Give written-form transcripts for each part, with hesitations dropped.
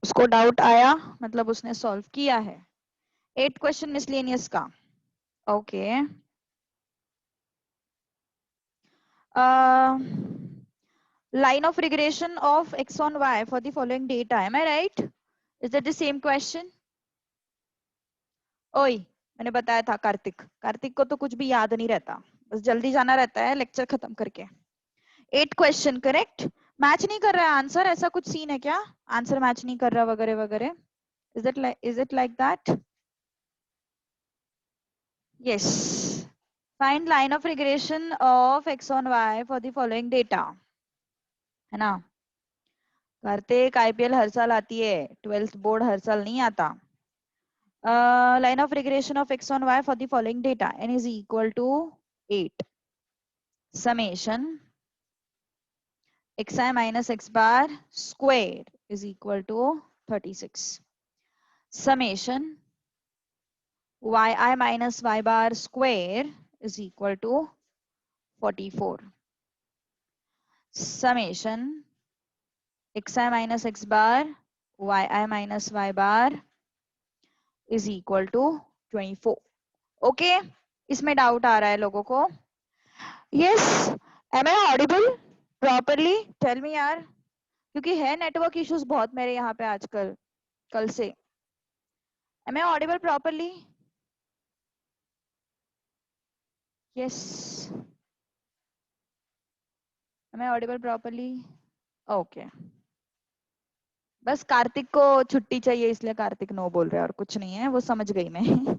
उसको डाउट आया मतलब उसने सॉल्व किया है। 8 क्वेश्चन मिसलेनियस का। Okay line of regression of x on y for the following data, am I right? Is that the same question? ओए मैंने बताया था कार्तिक, कार्तिक को तो कुछ भी याद नहीं रहता, बस जल्दी जाना रहता है लेक्चर खत्म करके। 8 क्वेश्चन करेक्ट। मैच नहीं कर रहा है आंसर, ऐसा कुछ सीन है क्या? आंसर मैच नहीं कर रहा वगैरह वगैरह? Is it like that? Yes. Find line of regression of x on y for the following data, है ना? कार्तिक आईपीएल हर साल आती है, 12th बोर्ड हर साल नहीं आता। line of regression of x on y for the following data, n is equal to 8 summation xi minus x bar square is equal to 36 summation yi minus y bar square is equal to 44 summation xi minus x bar yi minus y bar is equal to 24. Okay इसमें doubt आ रहा है लोगों को? Yes am I audible properly? Tell me यार, क्योंकि है network issues बहुत मेरे यहाँ पे आजकल, कल से। Am I audible properly? Yes am I audible properly? Okay बस कार्तिक को छुट्टी चाहिए इसलिए कार्तिक नो बोल रहा है और कुछ नहीं है, वो समझ गई मैं।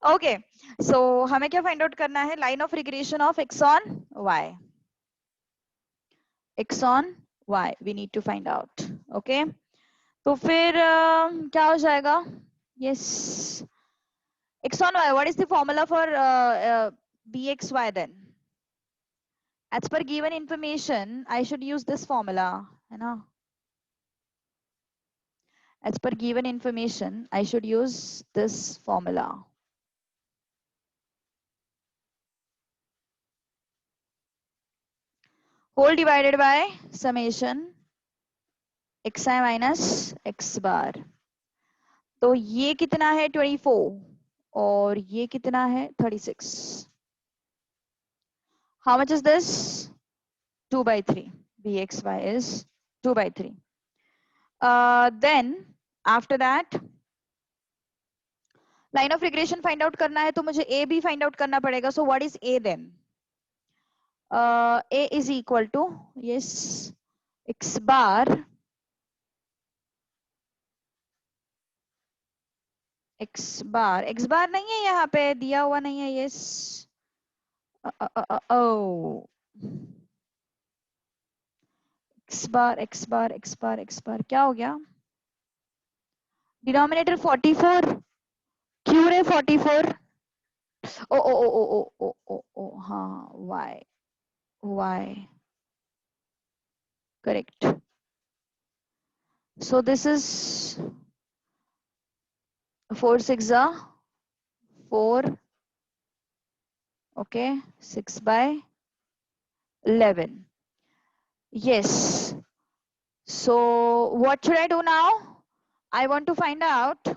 ओके सो हमें क्या फाइंड आउट करना है? Line of regression of X on Y, X on Y we need to find out. Okay तो फिर क्या हो जाएगा? Yes x on y, what is the formula for bxy then? As per given information I should use this formula, है ना? As per given information I should use this formula. Whole divided by summation xi minus x bar. तो ये कितना है? 24 और ये कितना है? 36. How much is this? 2 by 3. bxy is 2 by 3. Then after that line of regression find out करना है तो मुझे ए भी फाइंड आउट करना पड़ेगा। So what is A then? A is equal to yes x bar x bar, x bar नहीं है यहाँ पे दिया हुआ, नहीं है। Yes o x bar x bar x bar x bar क्या हो गया? डिनोमिनेटर 44 क्यों रे 44? ओ ओ ओ ओ ओ ओ ओ ओ हाँ Y Y correct. So this is 4 6 are 4, okay, 6 by 11. Yes. So what should I do now? I want to find out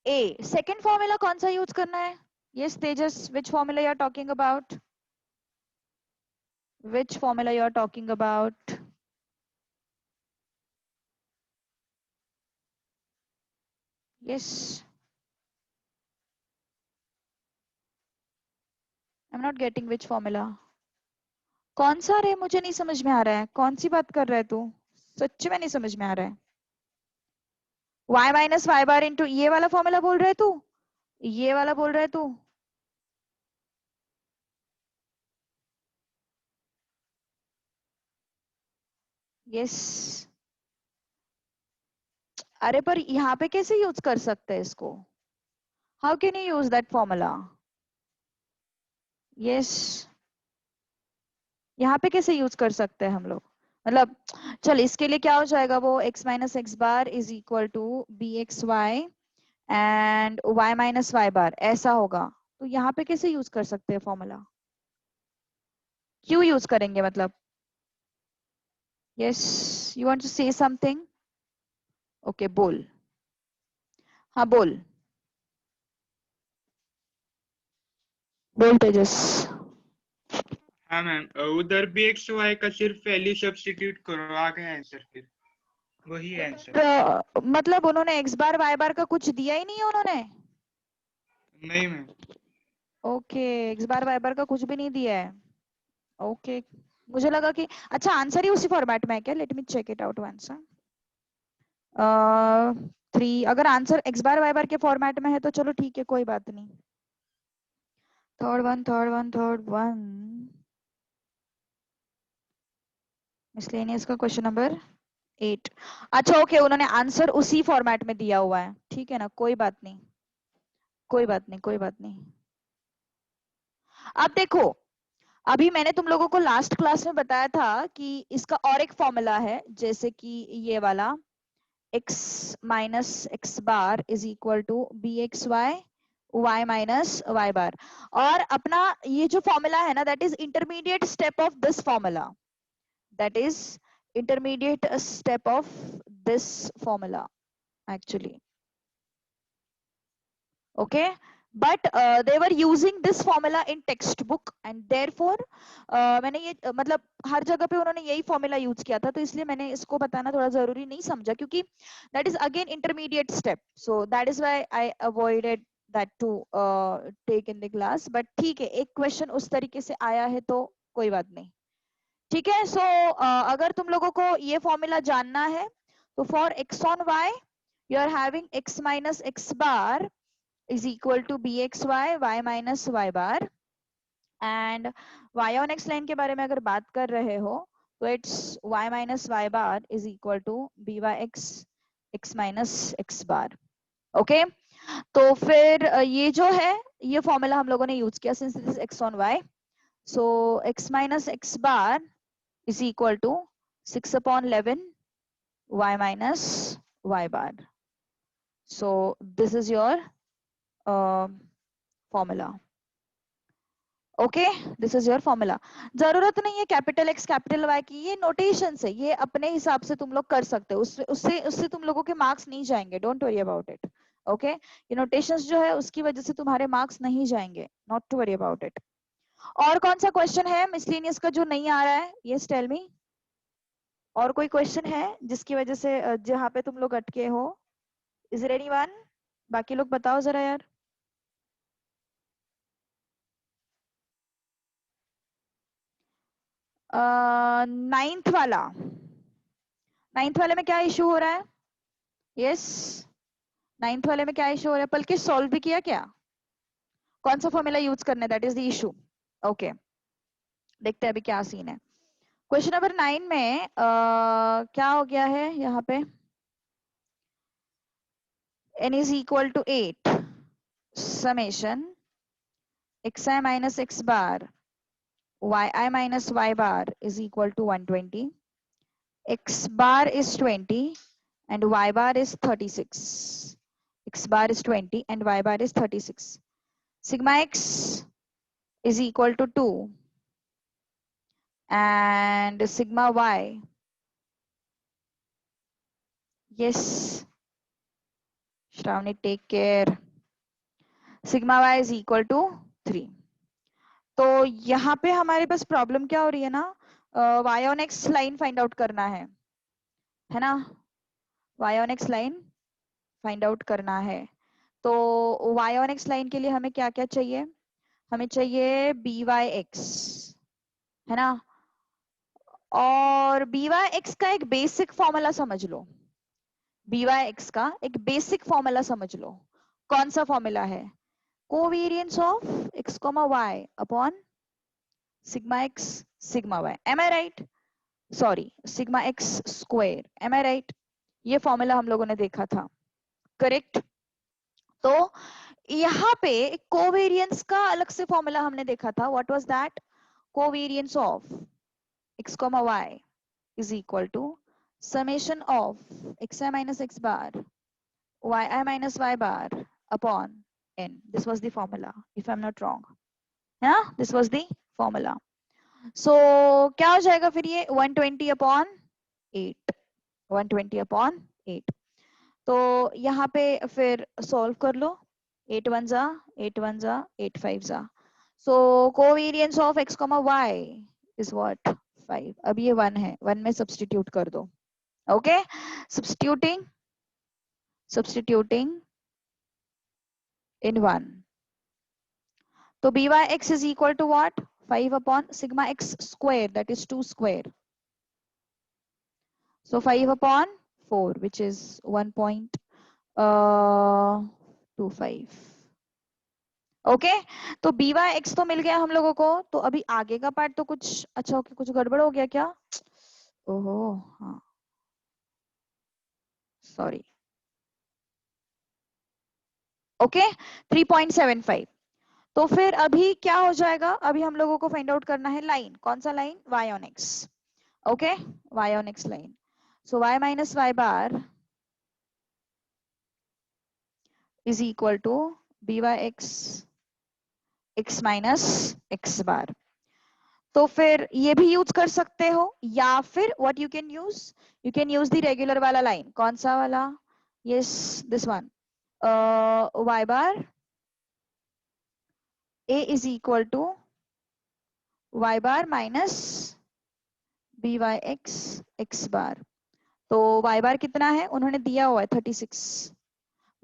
A. Second formula कौन सा use करना है? Yes Tejas, which formula you are talking about? Which formula you are talking about? Yes. I'm not getting which formula. कौन सा रे? मुझे नहीं समझ में आ रहा है, कौन सी बात कर रहा है तू? सच में नहीं समझ में आ रहा है। y minus y bar into ये वाला फॉर्मूला बोल रहा है तू? ये वाला बोल रहा है तू? यस अरे पर यहाँ पे कैसे यूज कर सकते हैं इसको? How can you use that formula? Yes यहाँ पे कैसे यूज कर सकते हैं हम लोग? मतलब चल इसके लिए क्या हो जाएगा? वो x minus x bar is equal to b x y and y minus y bar, ऐसा होगा। तो यहाँ पे कैसे यूज कर सकते हैं फॉर्मूला? क्यों यूज करेंगे मतलब? Yes you want to say something? Okay बोल, हाँ बोल बोल तेजस। हाँ मैम, उधर भी एक्स वाई का सिर्फ वैल्यू सब्स्टिट्यूट करो, आ गया आंसर, फिर वही आंसर। मतलब उन्होंने एक्स बार वाई बार का कुछ दिया ही नहीं है उन्होंने? नहीं ma'am. Okay, x bar Y बार का कुछ भी नहीं दिया है। ओके, मुझे लगा कि अच्छा आंसर ही उसी फॉर्मेट में है क्या? Let me check it out once. 3, अगर answer X bar Y bar के फॉर्मेट में है तो चलो ठीक है, कोई बात नहीं। थर्ड वन मिसलेनियस का क्वेश्चन नंबर 8। अच्छा ओके, उन्होंने आंसर उसी फॉर्मेट में दिया हुआ है, ठीक है ना, कोई बात नहीं, कोई बात नहीं, कोई बात नहीं। अब देखो, अभी मैंने तुम लोगों को लास्ट क्लास में बताया था कि इसका और एक फॉर्मूला है, जैसे कि ये वाला x minus x bar is equal to b x y y minus y bar. और अपना ये जो फॉर्मूला है ना, that is intermediate step of this formula, that is intermediate step of this formula actually. Okay, but they were using this formula in textbook and therefore मैंने ये मतलब हर जगह पे उन्होंने यही फॉर्मूला यूज किया था, तो इसलिए मैंने इसको बताना थोड़ा जरूरी नहीं समझा, क्योंकि that is again intermediate step, so that is why I avoided that to take in the class. but ठीक है, एक क्वेश्चन उस तरीके से आया है तो कोई बात नहीं, ठीक है। सो अगर तुम लोगों को ये फॉर्मूला जानना है तो for x on y you are having x minus x bar is equal to bxy y minus y bar, and y on x line के बारे में अगर बात कर रहे हो तो it's y minus y bar is equal to byx x minus x bar। Okay, तो फिर ये जो है ये फॉर्मूला हम लोगों ने यूज किया since this is x on y, so x minus x bar is equal to 6 upon 11 y minus y bar. So this is your formula. Okay, this is your formula. जरूरत नहीं है capital x capital Y की, ये notation है, ये अपने हिसाब से तुम लोग कर सकते हो, उससे उससे उससे तुम लोगों के मार्क्स नहीं जाएंगे, don't worry about it. Okay, ये नोटेशंस जो है उसकी वजह से तुम्हारे मार्क्स नहीं जाएंगे, not to worry about it. और कौन सा क्वेश्चन है मिसलेनियस का जो नहीं आ रहा है? Yes tell me. और कोई क्वेश्चन है जिसकी वजह से जहां पे तुम लोग अटके हो? Is there anyone? बाकी लोग बताओ जरा यार। नाइन्थ वाला, नाइन्थ वाले में क्या इशू हो रहा है? यस, नाइन्थ वाले में क्या इशू हो रहा है? बल्कि सॉल्व भी किया क्या? कौन सा फॉर्मूला यूज करना है, that is the issue. Okay, देखते हैं अभी क्या सीन है। क्वेश्चन नंबर 9 में क्या हो गया है यहाँ पे? n is equal to 8 summation xi minus x bar yi minus y bar is equal to 120, x bar is 20 and y bar is 36, x bar is 20 and y bar is 36, sigma x is equal to 2 and sigma y, yes Shravani take care, sigma y is equal to 3। तो यहाँ पे हमारे पास problem क्या हो रही है ना, y on x line find out करना है ना, y on x line find out करना है। तो y on x लाइन के लिए हमें क्या क्या चाहिए? हमें चाहिए byx, है ना, और byx का एक बेसिक फॉर्मूला समझ लो, byx का एक बेसिक फॉर्मूला समझ लो। कौन सा फॉर्मूला है? Covariance of x, y upon sigma x sigma y, am I right? Sorry, sigma x square, am I right? ये फॉर्मूला हम लोगों ने देखा था, करेक्ट? तो यहाँ पे कोवेरियंस का अलग से फॉर्मूला हमने देखा था, what was that? Covariance of x, y is equal to summation of xi minus x bar yi minus y bar upon n. This was the formula, if I'm not wrong. Yeah, this was the formula. So क्या हो जाएगा फिर ये 120 upon 8, 120 upon 8। तो यहाँ पे फिर solve कर लो, 8 1 जा 8 1 जा 8 5 जा, so covariance of x, y is what 5। अब ये 1 है, 1 में सब्स्टिट्यूट कर दो। ओके, सब्स्टिट्यूटिंग इन 1, तो by(x) is equal to what? 5 upon sigma x square, that is 2 square. So 5 upon 4, which is 1.25. Okay, तो by(x) तो मिल गया हम लोगों को। तो अभी आगे का पार्ट तो कुछ अच्छा, ओके, कुछ गड़बड़ हो गया क्या? ओहो, हाँ, सॉरी। ओके, 3.75। तो फिर अभी क्या हो जाएगा? अभी हम लोगों को फाइंड आउट करना है लाइन, कौन सा line? y on x। Okay, y on x line, so y minus y bar is equal to by(x) x minus x bar। तो फिर ये भी यूज कर सकते हो, या फिर what you can use the regular वाला लाइन। कौन सा वाला? Yes, this one, y bar a is equal to y bar minus by(x) x bar। तो y bar कितना है उन्होंने दिया हुआ है 36,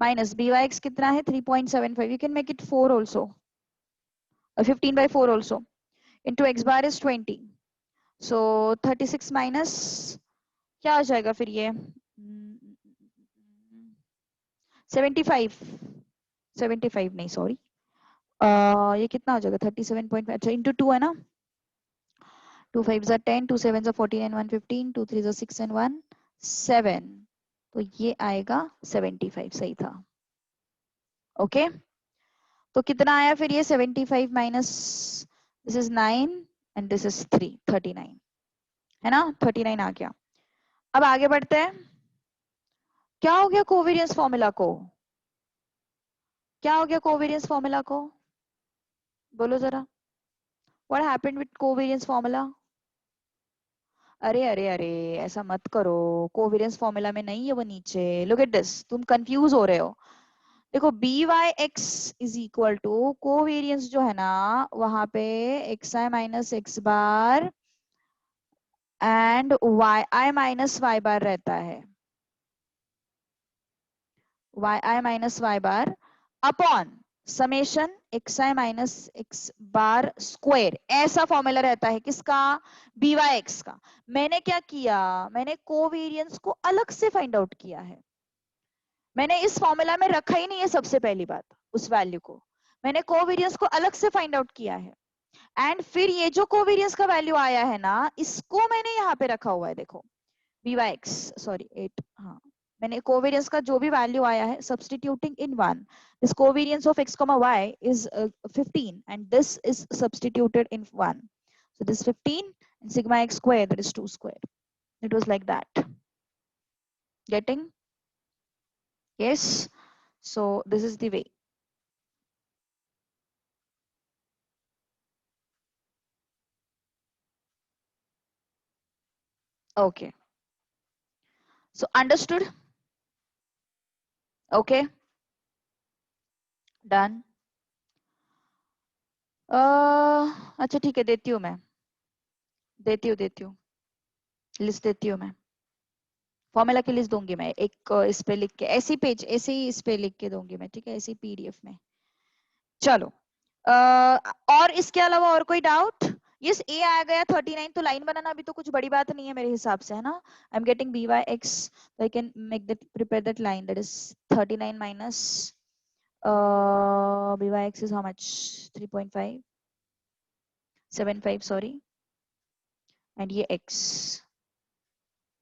माइनस by(x) कितना है 3.75, you can make it 4 also, 15/4 also, into x bar is 20, so 36 minus क्या हो जाएगा फिर ये 75, 75 नहीं सॉरी, ये कितना हो जाएगा 37.5, अच्छा इंटू 2 है ना, 2 5 10, 2 7 14 and 1 15, 2 3 6 and 1 7, तो ये आएगा 75, सही था। ओके, तो कितना आया फिर ये 75 minus this is 9 and this is 3, 39 है ना, 39 आ गया। अब आगे बढ़ते हैं, क्या हो गया कोवेरियंस फॉर्मूला को? क्या हो गया कोवेरियंस फॉर्मूला को? बोलो जरा, what happened with covariance formula? अरे अरे अरे, ऐसा मत करो, कोवेरियंस फॉर्मूला में नहीं है वो नीचे, लुक एट दिस, तुम कंफ्यूज हो रहे हो। देखो by(x) is equal to covariance जो है ना, वहां पे xi minus x bar and yi minus y बार रहता है, yi minus y bar upon summation xi minus x bar square, ऐसा फॉर्मूला रहता है किसका? by(x) का। मैंने क्या किया, मैंने कोवेरियंस को अलग से फाइंड आउट किया है, मैंने इस फॉर्मूला में रखा ही नहीं है सबसे पहली बात, उस वैल्यू को मैंने कोवेरियंस को अलग से फाइंड आउट किया है, एंड फिर ये जो कोवेरियंस का वैल्यू आया है ना, इसको मैंने यहाँ पे रखा हुआ है, देखो by(x) सॉरी 8, हाँ, मैंने कोवेरियंस का जो भी वैल्यू आया है substituting in 1, this covariance of x, y is 15 and this is substituted in 1, so this 15 and sigma x square, that is 2 square, it was like that, getting? Yes, so this is the way. Okay, so understood? Okay, done. अच्छा ठीक है, देती हूँ मैं, देती हूँ list देती हूँ मैं, फॉर्मूला की लिस्ट दूंगी मैं एक इस पे लिख के, ऐसी पेज ऐसे ही इस पे लिख के दूंगी मैं, ठीक है, ऐसी पीडीएफ में। चलो, और इसके अलावा और कोई डाउट? यस, ए आ गया 39, तो लाइन बनाना अभी तो कुछ बड़ी बात नहीं है मेरे हिसाब से, है ना। I am getting by(x), so I can make that, prepare that line, that is 39 minus by(x) is how much? 3.5 75 sorry, and ये x,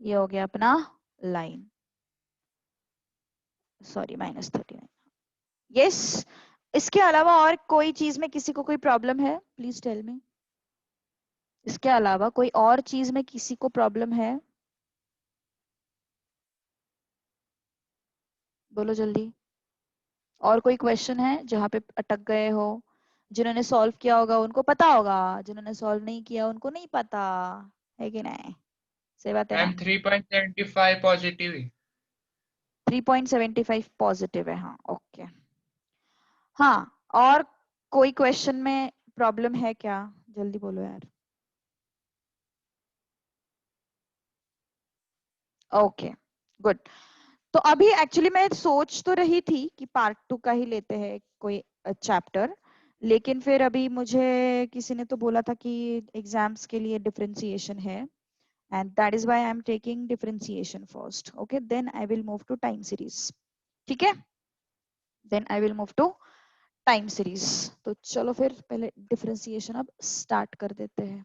ये हो गया अपना लाइन, सॉरी माइनस 39। यस, इसके अलावा और कोई चीज में किसी को कोई प्रॉब्लम है? Please tell me. इसके अलावा कोई और चीज में किसी को प्रॉब्लम है? बोलो जल्दी। और कोई क्वेश्चन है जहाँ पे अटक गए हो? जिन्होंने सॉल्व किया होगा उनको पता होगा, जिन्होंने सॉल्व नहीं किया उनको नहीं पता, है कि नहीं? सही बात है ना? मैम 3.75 पॉजिटिव ही। 3.75 पॉजिटिव है, हाँ ओके। हाँ, और कोई क्वेश्चन में प्रॉब्लम है क्या? जल्दी बोलो यार। Okay good. तो अभी एक्चुअली मैं सोच तो रही थी कि पार्ट 2 का ही लेते हैं कोई चैप्टर, लेकिन फिर अभी मुझे किसी ने तो बोला था कि एग्जाम्स के लिए डिफरेंशिएशन है, and that is why I am taking differentiation first. Okay, then I will move to time series. ठीक है, then I will move to time series. तो चलो फिर पहले डिफरेंशिएशन अब स्टार्ट कर देते हैं।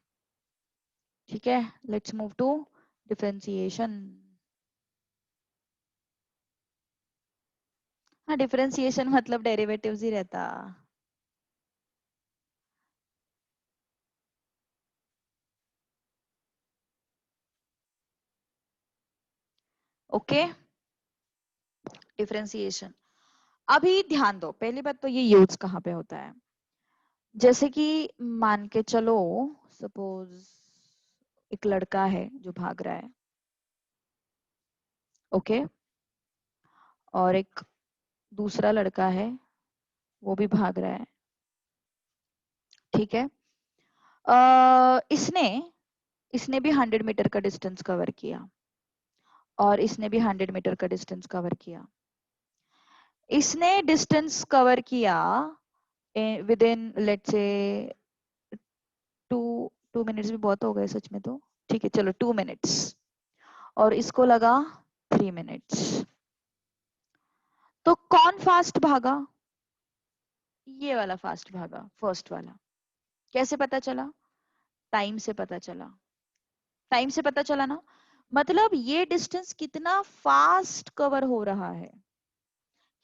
ठीक है, लेट्स मूव टू डिफरेंशिएशन। हाँ, डिफरेंशिएशन मतलब डेरिवेटिव्स ही रहता। Okay, differentiation. अभी ध्यान दो, पहली बात तो ये यूज कहाँ पे होता है। जैसे कि मान के चलो, सपोज एक लड़का है जो भाग रहा है, ओके, और एक दूसरा लड़का है वो भी भाग रहा है। ठीक है, इसने इसने भी 100 मीटर का डिस्टेंस कवर किया, और इसने भी 100 मीटर का डिस्टेंस कवर किया। इसने डिस्टेंस कवर किया with in let's say 2 minutes भी बहुत हो गए सच में तो, ठीक है चलो 2 मिनट्स, और इसको लगा 3 मिनट्स। तो कौन फास्ट भागा? ये वाला फास्ट भागा, फर्स्ट वाला। कैसे पता चला? टाइम से पता चला। टाइम से पता चला ना, मतलब ये डिस्टेंस कितना फास्ट कवर हो रहा है,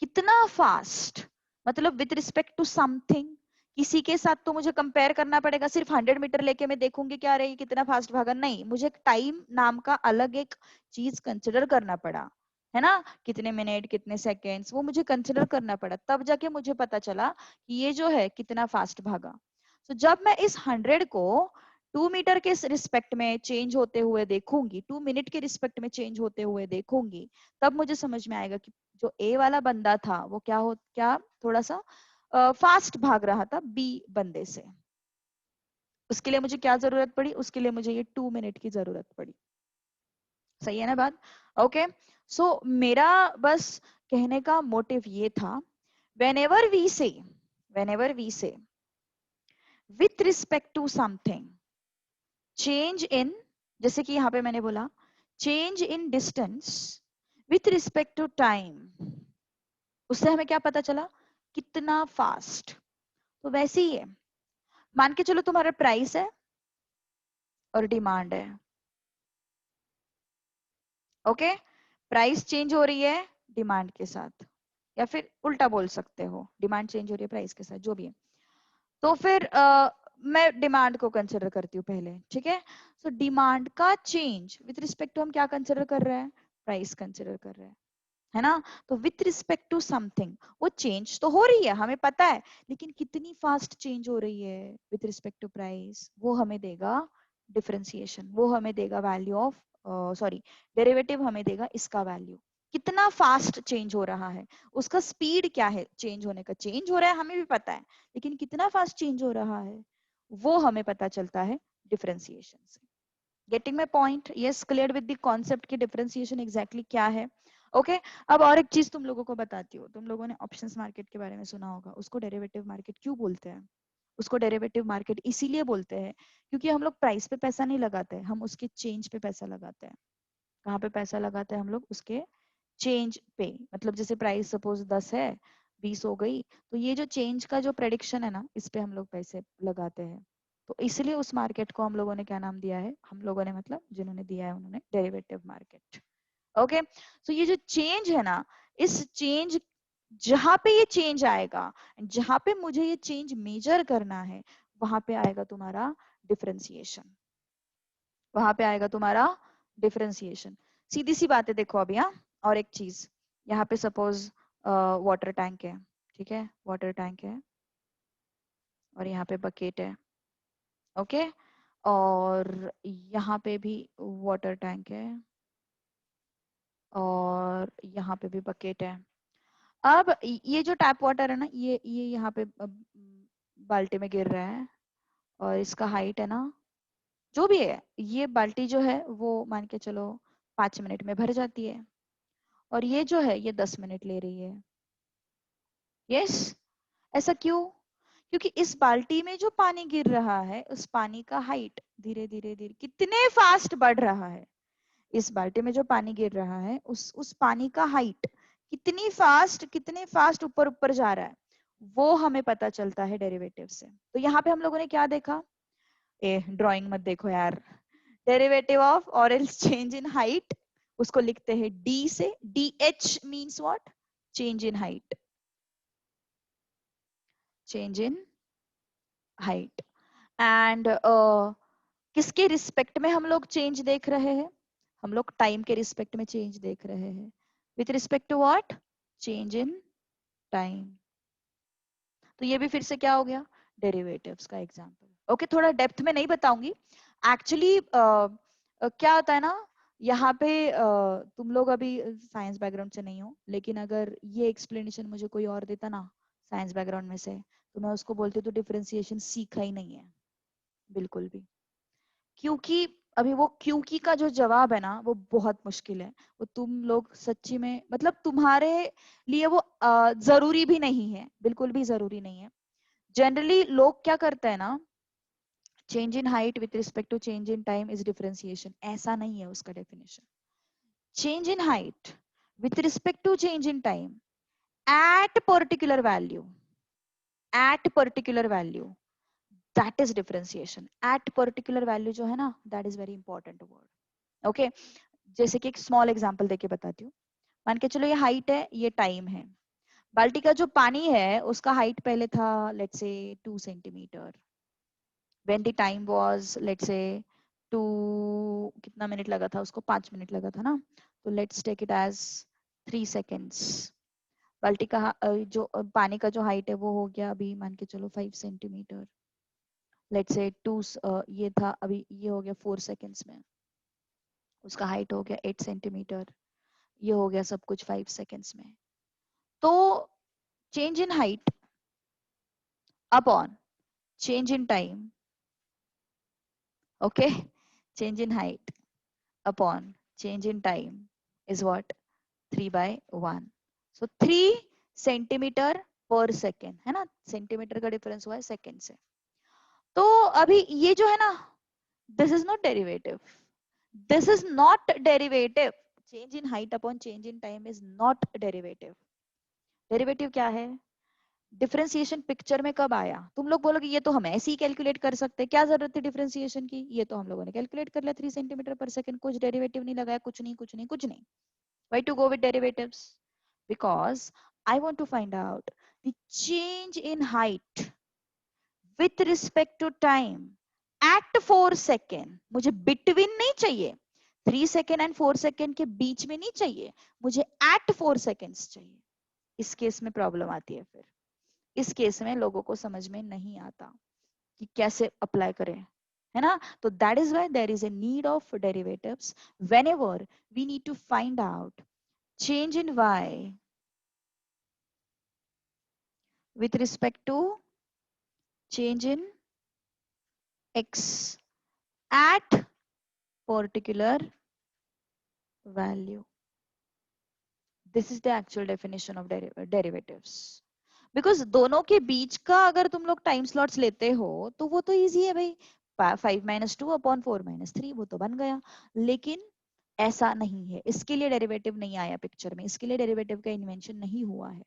कितना फास्ट, मतलब विथ रिस्पेक्ट टू समथिंग। किसी के साथ तो मुझे कंपेयर करना पड़ेगा, सिर्फ 100 मीटर लेके मैं देखूंगी क्या रही कितना फास्ट भागा, नहीं, मुझे टाइम नाम का अलग एक चीज कंसिडर करना पड़ा, है ना। कितने मिनट कितने सेकेंड्स वो मुझे कंसिडर करना पड़ा, तब जाके मुझे पता चला कि ये जो है कितना फास्ट भागा। तो जब मैं इस 100 को 2 मीटर के रिस्पेक्ट में चेंज होते हुए देखूंगी, 2 मिनट के रिस्पेक्ट में चेंज होते हुए देखूंगी, तब मुझे समझ में आएगा कि जो ए वाला बंदा था वो क्या थोड़ा सा फास्ट भाग रहा था बी बंदे से। उसके लिए मुझे क्या जरूरत पड़ी? उसके लिए मुझे ये 2 मिनट की जरूरत पड़ी। सही है ना बात? ओके, सो मेरा बस कहने का मोटिव ये था, whenever we say whenever we say with respect to something change in, जैसे कि यहाँ पे मैंने बोला change in distance with respect to time, उससे हमें क्या पता चला? कितना फास्ट। तो वैसे ही है, मान के चलो तुम्हारा प्राइस है और डिमांड है, ओके, प्राइस चेंज हो रही है डिमांड के साथ, या फिर उल्टा बोल सकते हो, डिमांड चेंज हो रही है प्राइस के साथ, जो भी है। तो फिर मैं डिमांड को कंसिडर करती हूँ पहले, ठीक है। सो डिमांड का चेंज विथ रिस्पेक्ट टू हम क्या कंसिडर कर रहे हैं? प्राइस कंसिडर कर रहे हैं, है ना। तो विथ रिस्पेक्ट टू समथिंग वो चेंज तो हो रही है हमें पता है, लेकिन कितनी फास्ट चेंज हो रही है विथ रिस्पेक्ट टू प्राइस, वो हमें देगा डिफरेंशिएशन, वो हमें देगा वैल्यू ऑफ सॉरी डेरिवेटिव हमें देगा इसका वैल्यू, कितना फास्ट चेंज हो रहा है, उसका स्पीड क्या है चेंज होने का, चेंज हो रहा है हमें भी पता है, लेकिन कितना फास्ट चेंज हो रहा है वो हमें पता चलता है डिफरेंशिएशन से। Getting my point? Yes, clear with the concept की डिफरेंशिएशन एग्जैक्टली क्या है। ओके अब और एक चीज तुम लोगों को बताती हूँ, तुम लोगों ने ऑप्शंस मार्केट के बारे में सुना होगा, उसको डेरिवेटिव मार्केट क्यों बोलते हैं? उसको डेरिवेटिव मार्केट इसीलिए बोलते हैं क्योंकि हम लोग प्राइस पे पैसा नहीं लगाते, हम उसके चेंज पे पैसा लगाते हैं। कहाँ पे पैसा लगाते हैं हम लोग? उसके चेंज पे, मतलब जैसे प्राइस सपोज 10 है 20 हो गई, तो ये जो चेंज का जो प्रेडिक्शन है ना, इस पे हम लोग पैसे लगाते हैं। तो इसलिए उस मार्केट को हम लोगों ने क्या नाम दिया है? हम लोगों ने मतलब जिन्होंने दिया है उन्होंने डेरिवेटिव मार्केट। ओके, सो ये जो चेंज है ना, इस चेंज जहां पे ये चेंज आएगा, जहां पे मुझे ये चेंज मेजर करना है, वहां पे आएगा तुम्हारा डिफरेंशिएशन, वहां पे आएगा तुम्हारा डिफरेंशिएशन। सीधी सी बात है, देखो अभी, हाँ, और एक चीज, यहाँ पे सपोज वाटर टैंक है, ठीक है, वाटर टैंक है, और यहाँ पे बकेट है, ओके, और यहाँ पे भी वाटर टैंक है, और और यहाँ पे भी बकेट है। अब ये जो टैप वाटर है ना, ये यहाँ पे बाल्टी में गिर रहा है और इसका हाइट है ना, जो भी है, ये बाल्टी जो है वो मान के चलो 5 मिनट में भर जाती है और ये जो है ये 10 मिनट ले रही है। यस, ऐसा क्यों? क्योंकि इस बाल्टी में जो पानी गिर रहा है उस पानी का हाइट धीरे धीरे धीरे कितने फास्ट बढ़ रहा है। इस बाल्टी में जो पानी गिर रहा है उस पानी का हाइट कितने फास्ट ऊपर ऊपर जा रहा है, वो हमें पता चलता है डेरिवेटिव से। तो यहाँ पे हम लोगों ने क्या देखा, ड्राइंग मत देखो यार, डेरिवेटिव ऑफ और एल्स चेंज इन हाइट, उसको लिखते हैं डी से। D H means what? Change in height, change in height. And किसके रिस्पेक्ट में हम लोग चेंज देख रहे हैं? हम लोग टाइम के रिस्पेक्ट में चेंज देख रहे हैं। With respect to what? Change in time. तो ये भी फिर से क्या हो गया? डेरिवेटिव्स का एग्जांपल। ओके, थोड़ा डेप्थ में नहीं बताऊंगी। एक्चुअली क्या होता है ना, यहाँ पे तुम लोग अभी साइंस बैकग्राउंड से नहीं हो, लेकिन अगर ये एक्सप्लेनेशन मुझे कोई और देता ना साइंस बैकग्राउंड में से, तो मैं उसको बोलती तो डिफरेंशिएशन सीखा ही नहीं है बिल्कुल भी। क्योंकि अभी वो क्योंकि का जो जवाब है ना वो बहुत मुश्किल है। वो तुम लोग सच्ची में, मतलब तुम्हारे लिए वो जरूरी भी नहीं है, बिल्कुल भी जरूरी नहीं है। जनरली लोग क्या करते हैं ना, change in height with respect to change in time is differentiation, ऐसा नहीं है उसका definition. Change in height with respect to change in time at particular value, at particular value, that is differentiation. At particular value जो है ना, that is very important word. Okay, जैसे कि एक स्मॉल एग्जांपल देके बताती हूँ। मान के चलो ये हाइट है, ये टाइम है। बाल्टी का जो पानी है उसका हाइट पहले था let's say 2 centimetre, when the time was let's say 2, कितना मिनट लगा था उसको? 5 मिनट लगा था ना, तो let's take it as 3 seconds. बाल्टी का जो पानी का जो हाइट है वो हो गया अभी मान के चलो 5 सेंटीमीटर। लेट्स से 2 ये था, अभी ये हो गया 4 सेकेंड्स में, उसका हाइट हो गया 8 सेंटीमीटर। ये हो गया सब कुछ 5 सेकेंड्स में। तो change in height upon change in time, okay, change in height upon change in time is what? 3/1। So 3 centimetre पर सेकेंड है ना, सेंटीमीटर का डिफरेंस हुआ है सेकेंड से। तो अभी ये जो है ना, this is not derivative, this is not derivative. Change in height upon change in time is not derivative. Derivative क्या है? डिफरेंशिएशन पिक्चर में कब आया? तुम लोग बोलोगे ये तो हम ऐसे ही कैलकुलेट कर सकते हैं, क्या जरूरत है डिफरेंशिएशन की, ये तो हम लोगों ने कैलकुलेट कर लिया 3 सेंटीमीटर पर सेकंड, कुछ डेरिवेटिव नहीं लगाया, कुछ नहीं कुछ नहीं कुछ नहीं। Why to go with derivatives? Because I want to find out the change in height with respect to time at 4 second. मुझे between नहीं चाहिए, 3 सेकेंड एंड 4 सेकेंड के बीच में नहीं चाहिए, मुझे at 4 seconds चाहिए। इस केस में प्रॉब्लम आती है। फिर इस केस में लोगों को समझ में नहीं आता कि कैसे अप्लाई करें, है ना। तो that is why there is a need of derivatives whenever we need to find out change in y with respect to change in x at particular value. This is the actual definition of derivatives. Because दोनों के बीच का अगर तुम लोग time slots लेते हो तो वो तो इजी है भाई, 5-2/4-3 वो तो बन गया। लेकिन ऐसा नहीं है, इसके लिए डेरिवेटिव नहीं आया पिक्चर में, इसके लिए डेरिवेटिव का इन्वेंशन नहीं हुआ है।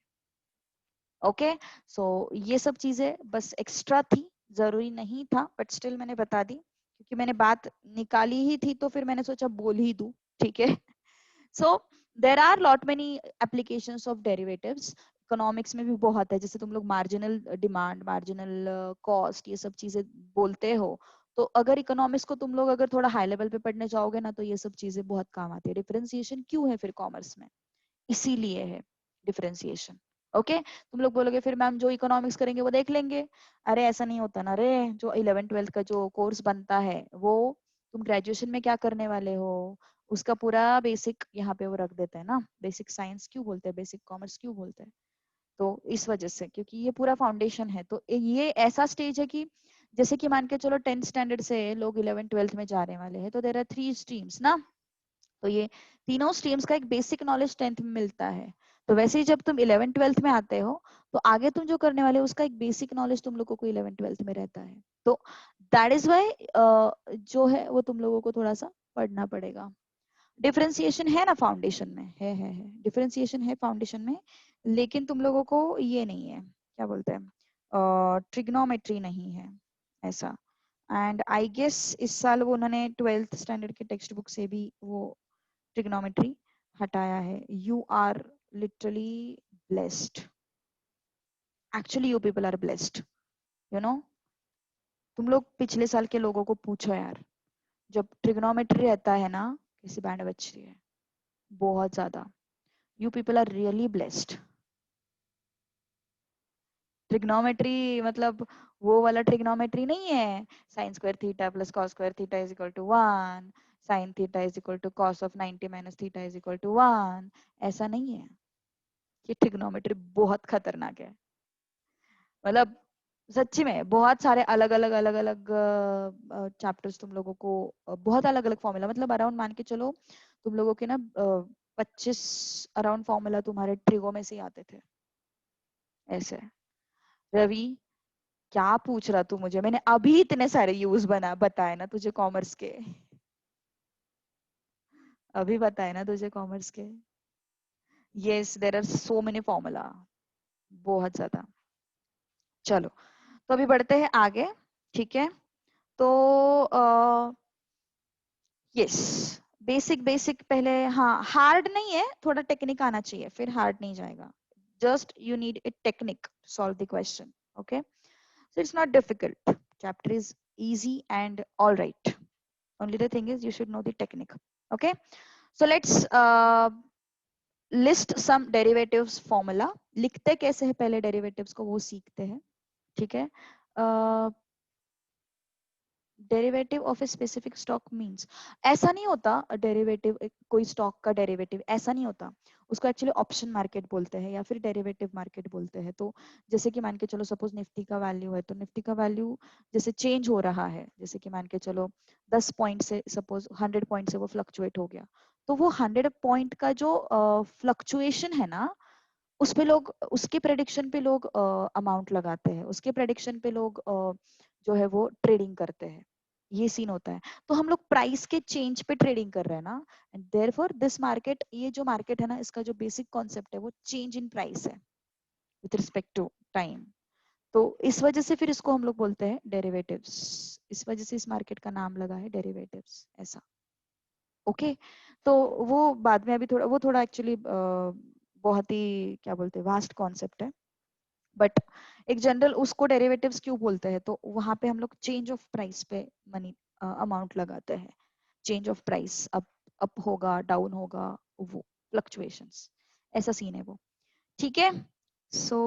ओके, सो ये सब चीजें बस एक्स्ट्रा थी, जरूरी नहीं था, बट स्टिल मैंने बता दी क्योंकि मैंने बात निकाली ही थी तो फिर मैंने सोचा बोल ही दूं, ठीक है। So there are lot many applications of derivatives, economics में भी बहुत है, जैसे तुम लोग मार्जिनल डिमांड, मार्जिनल कॉस्ट, ये सब चीजें बोलते हो। तो अगर इकोनॉमिक्स को तुम लोग अगर थोड़ा हाई लेवल पे पढ़ने जाओगे ना तो ये सब चीजें बहुत काम आती है। डिफरेंशिएशन क्यों है फिर कॉमर्स में? इसीलिए है डिफरेंशिएशन। ओके, तुम लोग बोलोगे फिर मैम जो इकोनॉमिक्स करेंगे वो देख लेंगे। अरे ऐसा नहीं होता ना रे, जो 11th 12th का जो कोर्स बनता है वो तुम ग्रेजुएशन में क्या करने वाले हो उसका पूरा बेसिक यहाँ पे वो रख देते हैं ना, बेसिक साइंस क्यों बोलते हैं, बेसिक कॉमर्स क्यों बोलते हैं, तो इस वजह से, क्योंकि ये पूरा फाउंडेशन है। तो ये ऐसा स्टेज है कि जैसे कि मान के चलो 10th स्टैंडर्ड से लोग 11th 12th में जाने वाले हैं, तो देयर आर 3 स्ट्रीम्स ना, तो ये तीनों स्ट्रीम्स का एक बेसिक नॉलेज 10th में मिलता है। तो वैसे ही जब तुम 11th 12th में आते हो, तो आगे तुम जो करने वाले हो उसका एक बेसिक नॉलेज तुम लोगों को 11th 12th में रहता है। तो दैट इज वाई जो है वो तुम लोगों को थोड़ा सा पढ़ना पड़ेगा। डिफरेंशिएशन है ना फाउंडेशन में, है डिफरेंशिएशन है फाउंडेशन में, लेकिन तुम लोगों को ये नहीं है, क्या बोलते हैं, ट्रिग्नोमेट्री नहीं है ऐसा। एंड आई गेस इस साल वो उन्होंने 12th स्टैंडर्ड के टेक्स्ट बुक से भी वो ट्रिग्नोमेट्री हटाया है। You are literally blessed, actually you people are blessed, you know. तुम लोग पिछले साल के लोगों को पूछो यार, जब ट्रिग्नोमेट्री रहता है ना, कैसी बैंड बज रही है, बहुत ज्यादा। You people are really blessed. Trigonometry मतलब वो वाला ट्रिग्नोमेट्री नहीं है, sine square theta plus cos square theta is equal to 1, sine theta is equal to cos of 90 minus theta is equal to 1, ऐसा नहीं है। ये ट्रिग्नोमेट्री बहुत खतरनाक है, मतलब सच्ची में बहुत सारे अलग अलग चैप्टर्स तुम लोगों को, बहुत अलग अलग फॉर्मूला, मतलब अराउंड मान के चलो तुम लोगों के ना 25 अराउंड फॉर्मूला तुम्हारे ट्रिगो में से ही आते थे ऐसे। रवि क्या पूछ रहा तू मुझे, मैंने अभी इतने सारे यूज बना बताए ना तुझे कॉमर्स के, अभी बताए ना तुझे कॉमर्स के। Yes there are so many formula, बहुत ज्यादा। चलो तो अभी बढ़ते हैं आगे, ठीक है। तो यस, बेसिक बेसिक पहले, हाँ हार्ड नहीं है, थोड़ा टेक्निक आना चाहिए, फिर हार्ड नहीं जाएगा। Just you need a technique solve the question, okay. So it's not difficult. Chapter is easy and all right. Only the thing is you should know the technique. Okay. So let's list some derivatives formula. लिखते कैसे है पहले derivatives को वो सीखते हैं, ठीक है। Derivative of a specific stock means, ऐसा नहीं होता डेरिवेटिव, कोई स्टॉक का डेरिवेटिव ऐसा नहीं होता, उसको एक्चुअली ऑप्शन मार्केट बोलते हैं या फिर डेरिवेटिव मार्केट बोलते हैं। तो जैसे कि मान के चलो सपोज निफ्टी का वैल्यू है, तो निफ्टी का वैल्यू जैसे चेंज हो रहा है, जैसे कि मान के चलो 10 पॉइंट से सपोज 100 पॉइंट से वो फ्लक्चुएट हो गया, तो वो 100 पॉइंट का जो फ्लक्चुएशन है ना, उस पे लोग, उसके प्रेडिक्शन पे लोग अमाउंट लगाते हैं, उसके प्रेडिक्शन पे लोग जो है वो ट्रेडिंग करते हैं, ये सीन होता है। तो हम लोग प्राइस के चेंज पे ट्रेडिंग कर रहे हैं ना, एंड देयरफॉर दिस मार्केट, ये जो मार्केट है ना, इसका जो बेसिक कॉन्सेप्ट है वो चेंज इन प्राइस है विथ रिस्पेक्ट टू टाइम। तो इस वजह से फिर इसको हम लोग बोलते हैं डेरिवेटिव्स, इस वजह से इस मार्केट का नाम लगा है डेरिवेटिव्स ऐसा, ओके। तो वो बाद में, अभी थोड़ा वो थोड़ा एक्चुअली बहुत ही क्या बोलते हैं वास्ट कॉन्सेप्ट है, बट एक जनरल उसको डेरिवेटिव्स क्यों बोलते हैं, तो वहां पे हम लोग चेंज ऑफ प्राइस पे मनी अमाउंट लगाते हैं, change of price, up up होगा डाउन होगा, वो फ्लक्चुएशंस, ऐसा सीन है वो, ठीक है। सो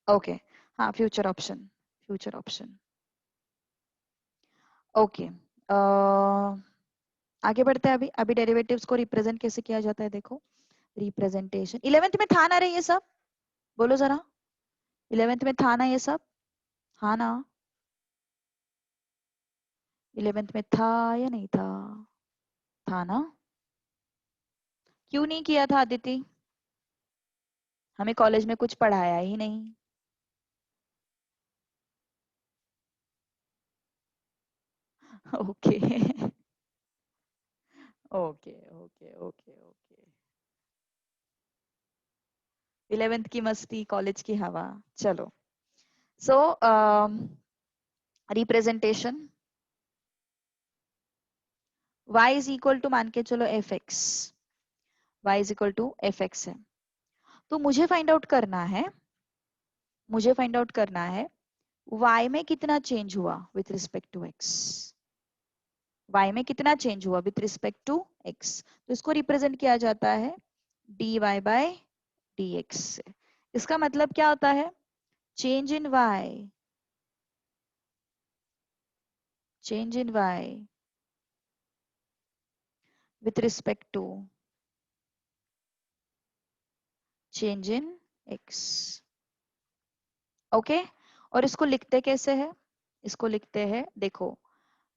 ओके, हाँ future option, future option, okay. आगे बढ़ते हैं, अभी अभी डेरिवेटिव्स को रिप्रेजेंट कैसे किया जाता है देखो, रिप्रेजेंटेशन 11th में था ना रे ये सब, बोलो जरा, 11th में था ना ये सब, हाँ ना, 11th में था या नहीं था, था ना, क्यों नहीं किया था अदिति, हमें कॉलेज में कुछ पढ़ाया ही नहीं। Okay okay okay okay okay, 11th की मस्ती, कॉलेज की हवा, चलो। So representation, y is equal to मान के चलो f x, y is equal to f x है। तो मुझे फाइंड आउट करना है, मुझे फाइंड आउट करना है y में कितना चेंज हुआ with respect to x, y में कितना चेंज हुआ विथ रिस्पेक्ट टू x, तो इसको रिप्रेजेंट किया जाता है dy बाय dx से। इसका मतलब क्या होता है, change in y, change in y with respect to change in x. Okay और इसको लिखते कैसे है? इसको लिखते हैं, देखो,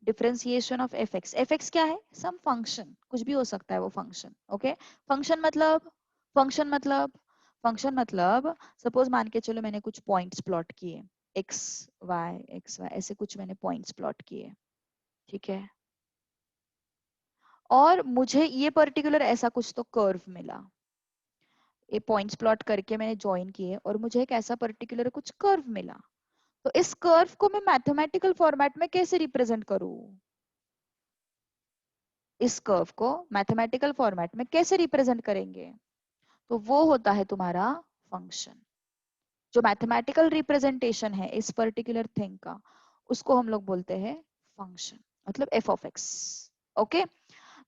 differentiation of F x. F x क्या है? सम फंक्शन, कुछ भी हो सकता है वो फंक्शन. ओके, फंक्शन मतलब, फंक्शन मतलब, फंक्शन मतलब सपोज मान के चलो मैंने कुछ पॉइंट्स प्लॉट किए, एक्स वाई ऐसे कुछ मैंने पॉइंट्स प्लॉट किए, ठीक है, और मुझे ये पर्टिकुलर ऐसा कुछ तो कर्व मिला. ये पॉइंट्स प्लॉट करके मैंने ज्वाइन किए और मुझे एक ऐसा पर्टिकुलर कुछ कर्व मिला. तो इस कर्व को मैं मैथमेटिकल फॉर्मेट में कैसे रिप्रेजेंट करूं? इस कर्व को मैथमेटिकल फॉर्मेट में कैसे रिप्रेजेंट करेंगे? तो वो होता है तुम्हारा फंक्शन. जो मैथमेटिकल रिप्रेजेंटेशन है इस पर्टिकुलर थिंग का, उसको हम लोग बोलते हैं फंक्शन, मतलब एफ ऑफ एक्स. ओके,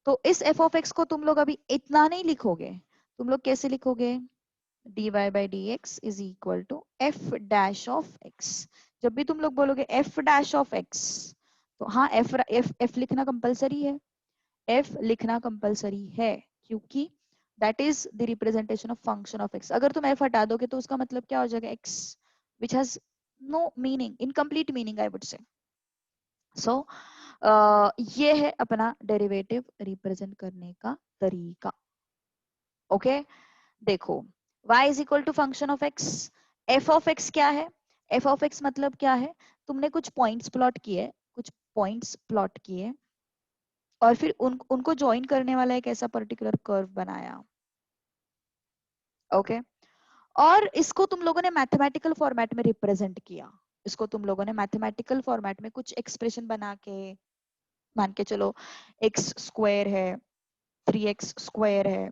तो इस एफ ऑफ एक्स को तुम लोग अभी इतना नहीं लिखोगे, तुम लोग कैसे लिखोगे? dy by dx is equal to f dash of x. जब भी तुम लोग बोलोगे f dash of x, तो हाँ f लिखना कंपलसरी है. f लिखना कंपलसरी है क्योंकि that is the representation of function of x. अगर तुम f हटा दोगे तो उसका मतलब क्या हो जाएगा? x, which has no meaning, incomplete meaning I would say. So ये है अपना डेरिवेटिव रिप्रेजेंट करने का तरीका. ओके, देखो, y is equal to function of x. f of x क्या है? f ऑफ x मतलब क्या है? तुमने कुछ पॉइंट्स प्लॉट किए, कुछ पॉइंट्स प्लॉट किए और फिर उनको ज्वाइन करने वाला एक ऐसा पर्टिकुलर कर्व बनाया. ओके, और इसको तुम लोगों ने मैथमेटिकल फॉर्मेट में रिप्रेजेंट किया. इसको तुम लोगों ने मैथमेटिकल फॉर्मेट में कुछ एक्सप्रेशन बना के, मान के चलो एक्स स्क्वायर है, 3x स्क्वायर है,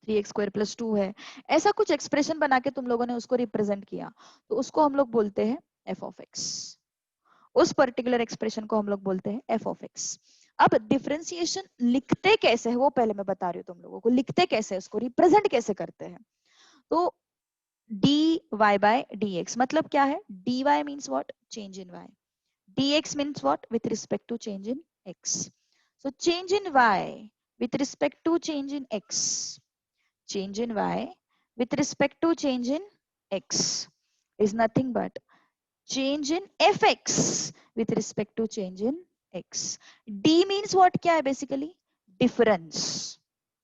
3x स्क्वायर प्लस 2 है, ऐसा कुछ एक्सप्रेशन बना के तुम लोगों ने उसको रिप्रेजेंट किया. तो उसको हम लोग बोलते हैं एफ ऑफ एक्स. उस पर्टिकुलर एक्सप्रेशन को हम लोग बोलते हैं एफ ऑफ एक्स. अब डिफरेंशिएशन लिखते कैसे है वो पहले मैं बता रही हूँ तुम लोगों को. लिखते कैसे है, उसको रिप्रेजेंट कैसे करते हैं? तो dy by dx मतलब क्या है? dy means what? Change in y. dx means what? With respect to change in x. So change in y with respect to change in x, change in y with respect to change in x is nothing but change in fx with respect to change in x. d means what? क्या है basically? Difference.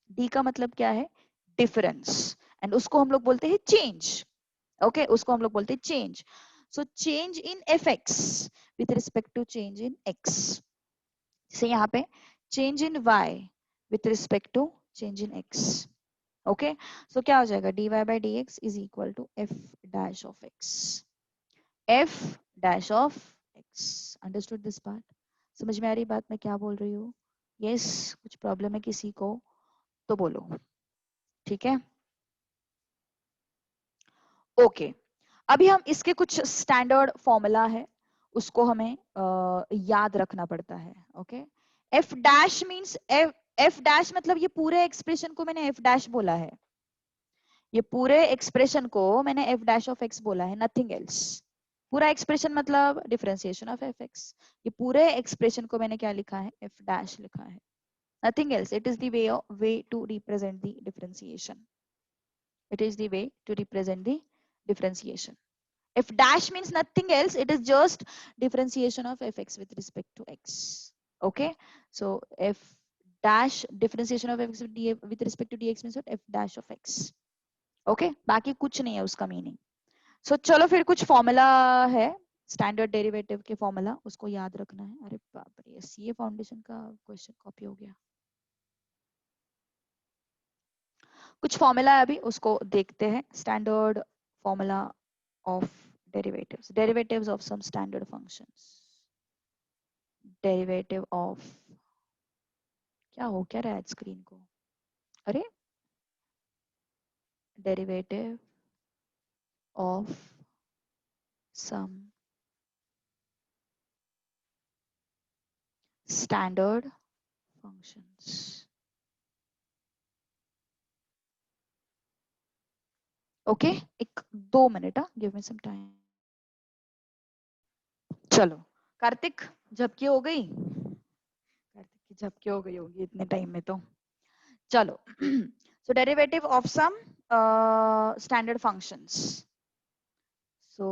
d का मतलब क्या है? Difference. and उसको हम लोग बोलते हैं change. okay, उसको हम लोग बोलते हैं change. so change in fx with respect to change in x. जैसे यहाँ पे change in y with respect to change in x. Okay, so क्या हो जाएगा? dy by dx is equal to f dash of x. f dash of x. Understood this part? समझ में आ रही बात मैं क्या बोल रही हूँ? यस, कुछ प्रॉब्लम है किसी को तो बोलो. ठीक है, ओके. अभी हम इसके कुछ स्टैंडर्ड फॉर्मूला है, उसको हमें याद रखना पड़ता है. Okay, f dash means f dash मतलब ये पूरे एक्सप्रेशन को मैंने f डैश बोला है. ये पूरे एक्सप्रेशन को मैंने f डैश ऑफ x बोला है, नथिंग एल्स. पूरा एक्सप्रेशन मतलब डिफरेंशिएशन ऑफ एफ एक्स. ये पूरे एक्सप्रेशन को मैंने क्या लिखा है? f डैश लिखा है, nothing else. It is the way to represent the differentiation. it is the way to represent the differentiation. F dash means nothing else, it is just differentiation of fx with respect to x. Okay, so f dash differentiation of fx with respect to dx means what? F dash of x. Okay, बाकी कुछ नहीं है उसका meaning. सो चलो फिर कुछ formula है, standard derivative के फॉर्मूला, उसको याद रखना है. अरे बाप रे, सीए फाउंडेशन का क्वेश्चन कॉपी हो गया. कुछ फॉर्मूला है अभी, उसको देखते हैं. Standard formula of derivatives, derivatives of some standard functions. Derivative of, क्या हो क्या रहा है स्क्रीन को? अरे, derivative of some standard functions. Okay, एक 2 minute, give me some time. चलो कार्तिक, झपकी हो गई? कार्तिक झपके हो गई होगी इतने टाइम में तो। चलो so derivative of some standard functions. So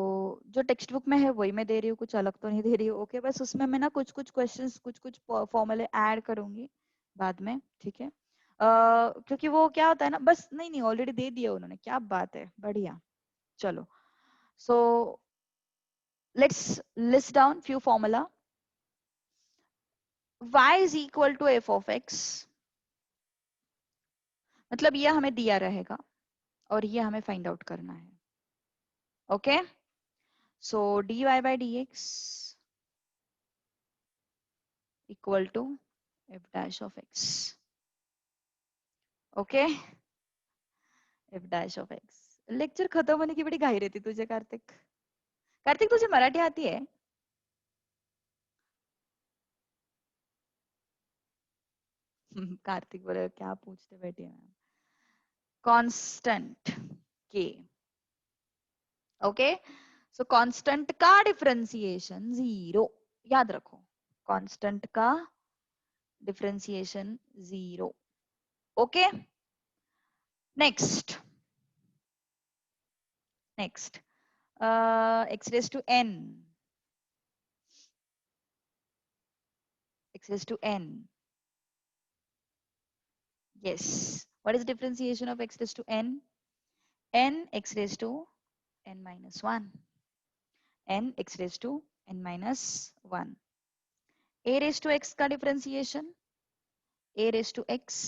जो टेक्स्ट बुक में है वही मैं दे रही हूँ, कुछ अलग तो नहीं दे रही हूँ। ओके बस उसमें मैं ना कुछ कुछ क्वेश्चंस कुछ कुछ फॉर्मूले ऐड करूंगी बाद में, ठीक है। क्योंकि वो क्या होता है ना, बस नहीं नहीं ऑलरेडी दे दिया उन्होंने, क्या बात है, बढ़िया। चलो so let's list down few formula. y is equal to F of X, मतलब ये हमें दिया रहेगा और ये हमें फाइंड आउट करना है। Okay so dy by dx equal to f dash of x. Okay f dash of x. Lecture खत्म होने की बड़ी घाई रहती तुझे कार्तिक। कार्तिक तुझे मराठी आती है? कार्तिक बोले क्या पूछते बैठी है। कांस्टेंट के, ओके सो कांस्टेंट का डिफरेंशिएशन जीरो, याद रखो कांस्टेंट का differentiation zero. Okay next next x raised to n, x raised to n, yes, what is differentiation of x raised to n? n x raised to n minus 1, n x raised to n minus 1, a raised to x का differentiation a raised to x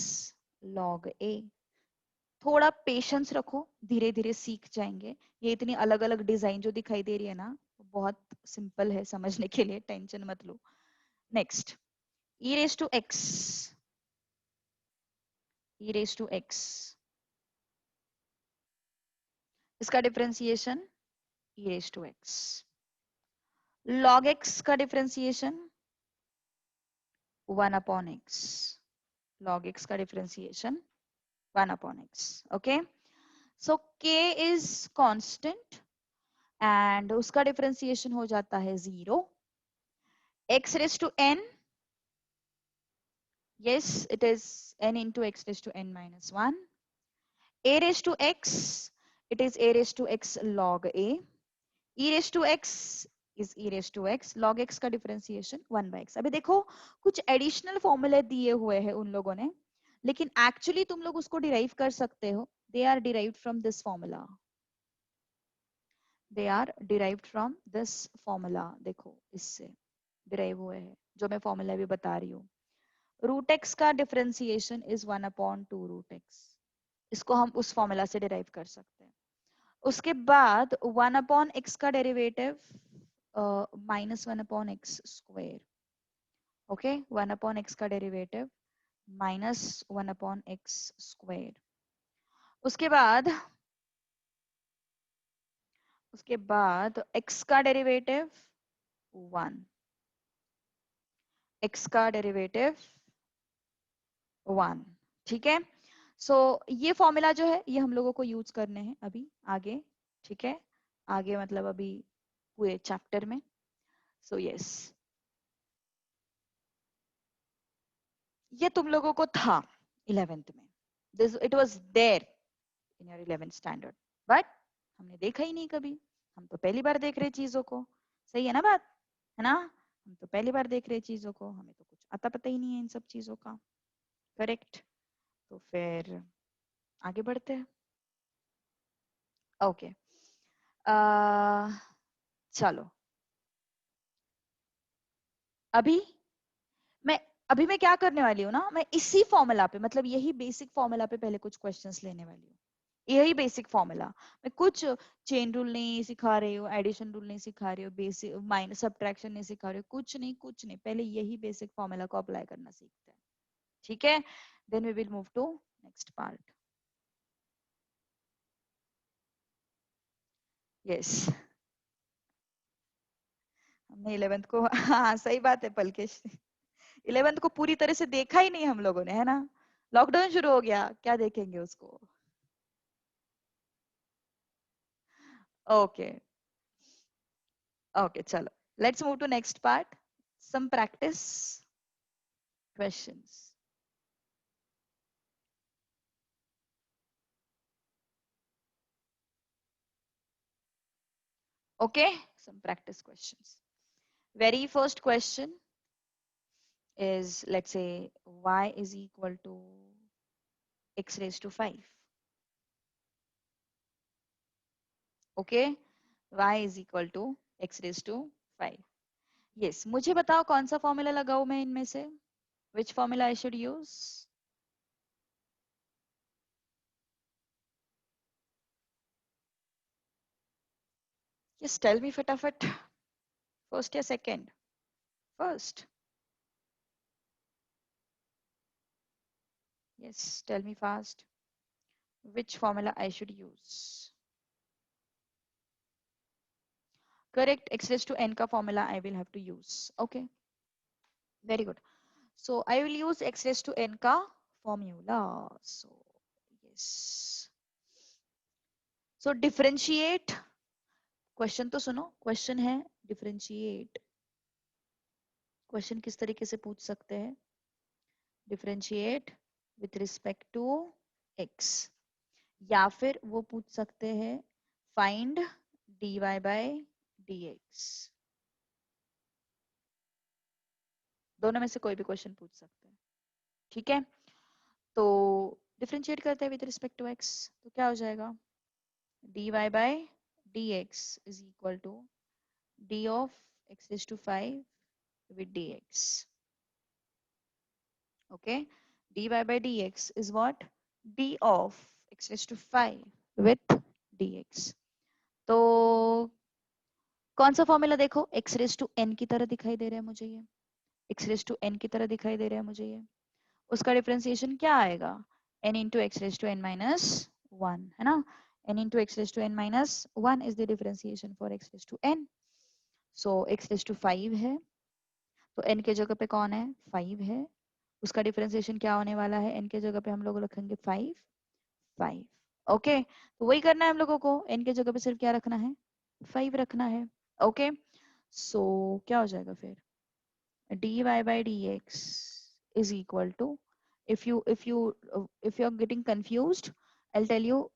log a। थोड़ा patience रखो, धीरे धीरे सीख जाएंगे। ये इतनी अलग अलग डिजाइन जो दिखाई दे रही है ना, बहुत सिंपल है समझने के लिए, टेंशन मत लो। Next e raised to x, e raised to x, इसका differentiation e raised to x, log x का differentiation 1 upon x, log x का differentiation 1 upon x। Okay so k is constant and उसका differentiation हो जाता है 0। x raised to n, yes it is n into x raised to n minus 1, a raised to x, it is a raised to x log a, e raised to x is e raised to x log x का differentiation 1 by x। अभी देखो कुछ additional फॉर्मूले दिए हुए हैं उन लोगों ने, लेकिन एक्चुअली तुम लोग उसको डिराइव कर सकते हो। They are derived from this formula, they are derived from this formula, देखो इससे डिराइव हुए हैं जो मैं फॉर्मूला भी बता रही हूँ। रूट एक्स का differentiation is 1 upon 2 root x, इसको हम उस फॉर्मूला से डिराइव कर सकते हैं। उसके बाद 1 अपॉन एक्स का derivative minus 1 upon x square. Okay 1 upon x का derivative minus 1 upon x square. उसके बाद x का डेरिवेटिव 1, x का डेरिवेटिव 1, ठीक है। सो ये फॉर्मूला जो है ये हम लोगों को यूज करने हैं अभी आगे, ठीक है, आगे मतलब अभी पूरे चैप्टर में। सो यस ये तुम लोगों को था 11th में, this it was there in your 11th standard, but हमने देखा ही नहीं कभी, हम तो पहली बार देख रहे चीजों को। सही है ना बात, है ना, हम तो पहली बार देख रहे चीजों को, हमें तो कुछ आता पता ही नहीं है इन सब चीजों का। करेक्ट, तो फिर आगे बढ़ते हैं। ओके चलो अभी मैं मैं क्या करने वाली हूँ ना, मैं इसी फॉर्मूला पे मतलब यही बेसिक फॉर्मूला पे पहले कुछ क्वेश्चंस लेने वाली हूँ। यही बेसिक फॉर्मूला, मैं कुछ चेन रूल नहीं सिखा रही हूँ, एडिशन रूल नहीं सिखा रही हूँ, बेसिक माइनस सब्ट्रैक्शन नहीं सिखा रही हूँ, कुछ नहीं कुछ नहीं, पहले यही बेसिक फॉर्मूला को अप्लाई करना सीखते हैं, ठीक है। Then we will move to next part. Yes हमने 11th को हाँ सही बात है पलकेश, 11th को पूरी तरह से देखा ही नहीं हम लोगों ने, है ना, लॉकडाउन शुरू हो गया, क्या देखेंगे उसको। ओके ओके चलो let's move to next part, some practice. questions. Okay, some practice questions. Very first question is, let's say, y is equal to x raised to 5. Okay, y is equal to x raised to 5. Yes, मुझे बताओ कौन सा formula लगाऊं मैं इनमें से? Which formula I should use? Yes, tell me फटाफट. First या second? First. Yes, tell me fast. Which formula I should use? Correct, x raised to n ka formula I will have to use. Okay, very good. So I will use x raised to n ka formula. So yes. So differentiate. Question तो सुनो. Question है differentiate. Question किस तरीके से पूछ सकते हैं? Differentiate with respect to x. या फिर वो पूछ सकते हैं find dy by dx. दोनों में से कोई भी क्वेश्चन पूछ सकते हैं. ठीक है, तो डिफरेंशिएट करते हैं विद रिस्पेक्ट टू x, तो क्या हो जाएगा? dy by dx is equal to d of x raised to 5 with dx. Okay, dy by dx is what? d of x raised to 5 with dx. तो कौन सा formula देखो, x raised to n की तरह दिखाई दे रहा है मुझे, ये x raised to n की तरह दिखाई दे रहा है मुझे, ये उसका डिफरेंशिएशन क्या आएगा? n into x raised to n minus 1, है ना? n into x raised to n minus 1 is the differentiation for x raised to n. So x raised to 5 है, तो n के जगह पे कौन है? 5 है. उसका डिफरेंशिएशन क्या होने वाला है? n के जगह पे हम लोग रखेंगे 5. ओके, तो वही करना है हम लोगों को. n के जगह पे सिर्फ क्या रखना है? 5 रखना है. ओके, सो क्या हो जाएगा फिर? dy by dx is equal to, if you're getting confused, I'll tell you,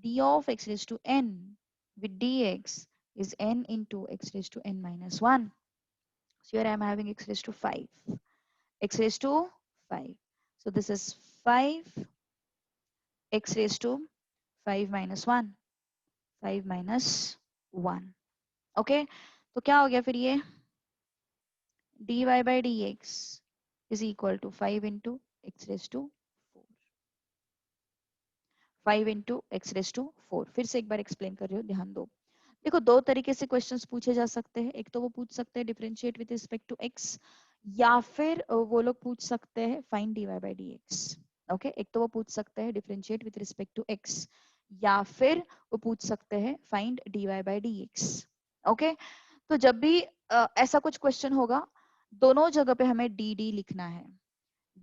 d of x raised to n with dx is n into x raised to n minus 1. So here I'm having x raised to 5. X raised to 5. So this is 5 x raised to 5 minus 1. 5 minus 1. Okay, तो क्या हो गया फिर ये? dy by dx is equal to 5 into x raised to 4. 5 into x raised to 4. फिर से एक बार explain कर रही हूँ, ध्यान दो. देखो, दो तरीके से क्वेश्चंस पूछे जा सकते हैं. एक तो वो पूछ सकते हैं differentiate with respect to x, या फिर वो लोग पूछ सकते हैं find dy by dx. Okay, एक तो वो पूछ सकते हैं differentiate with respect to x, या फिर वो पूछ सकते हैं find dy by dx. Okay, तो जब भी ऐसा कुछ क्वेश्चन होगा, दोनों जगह पे हमें dd लिखना है.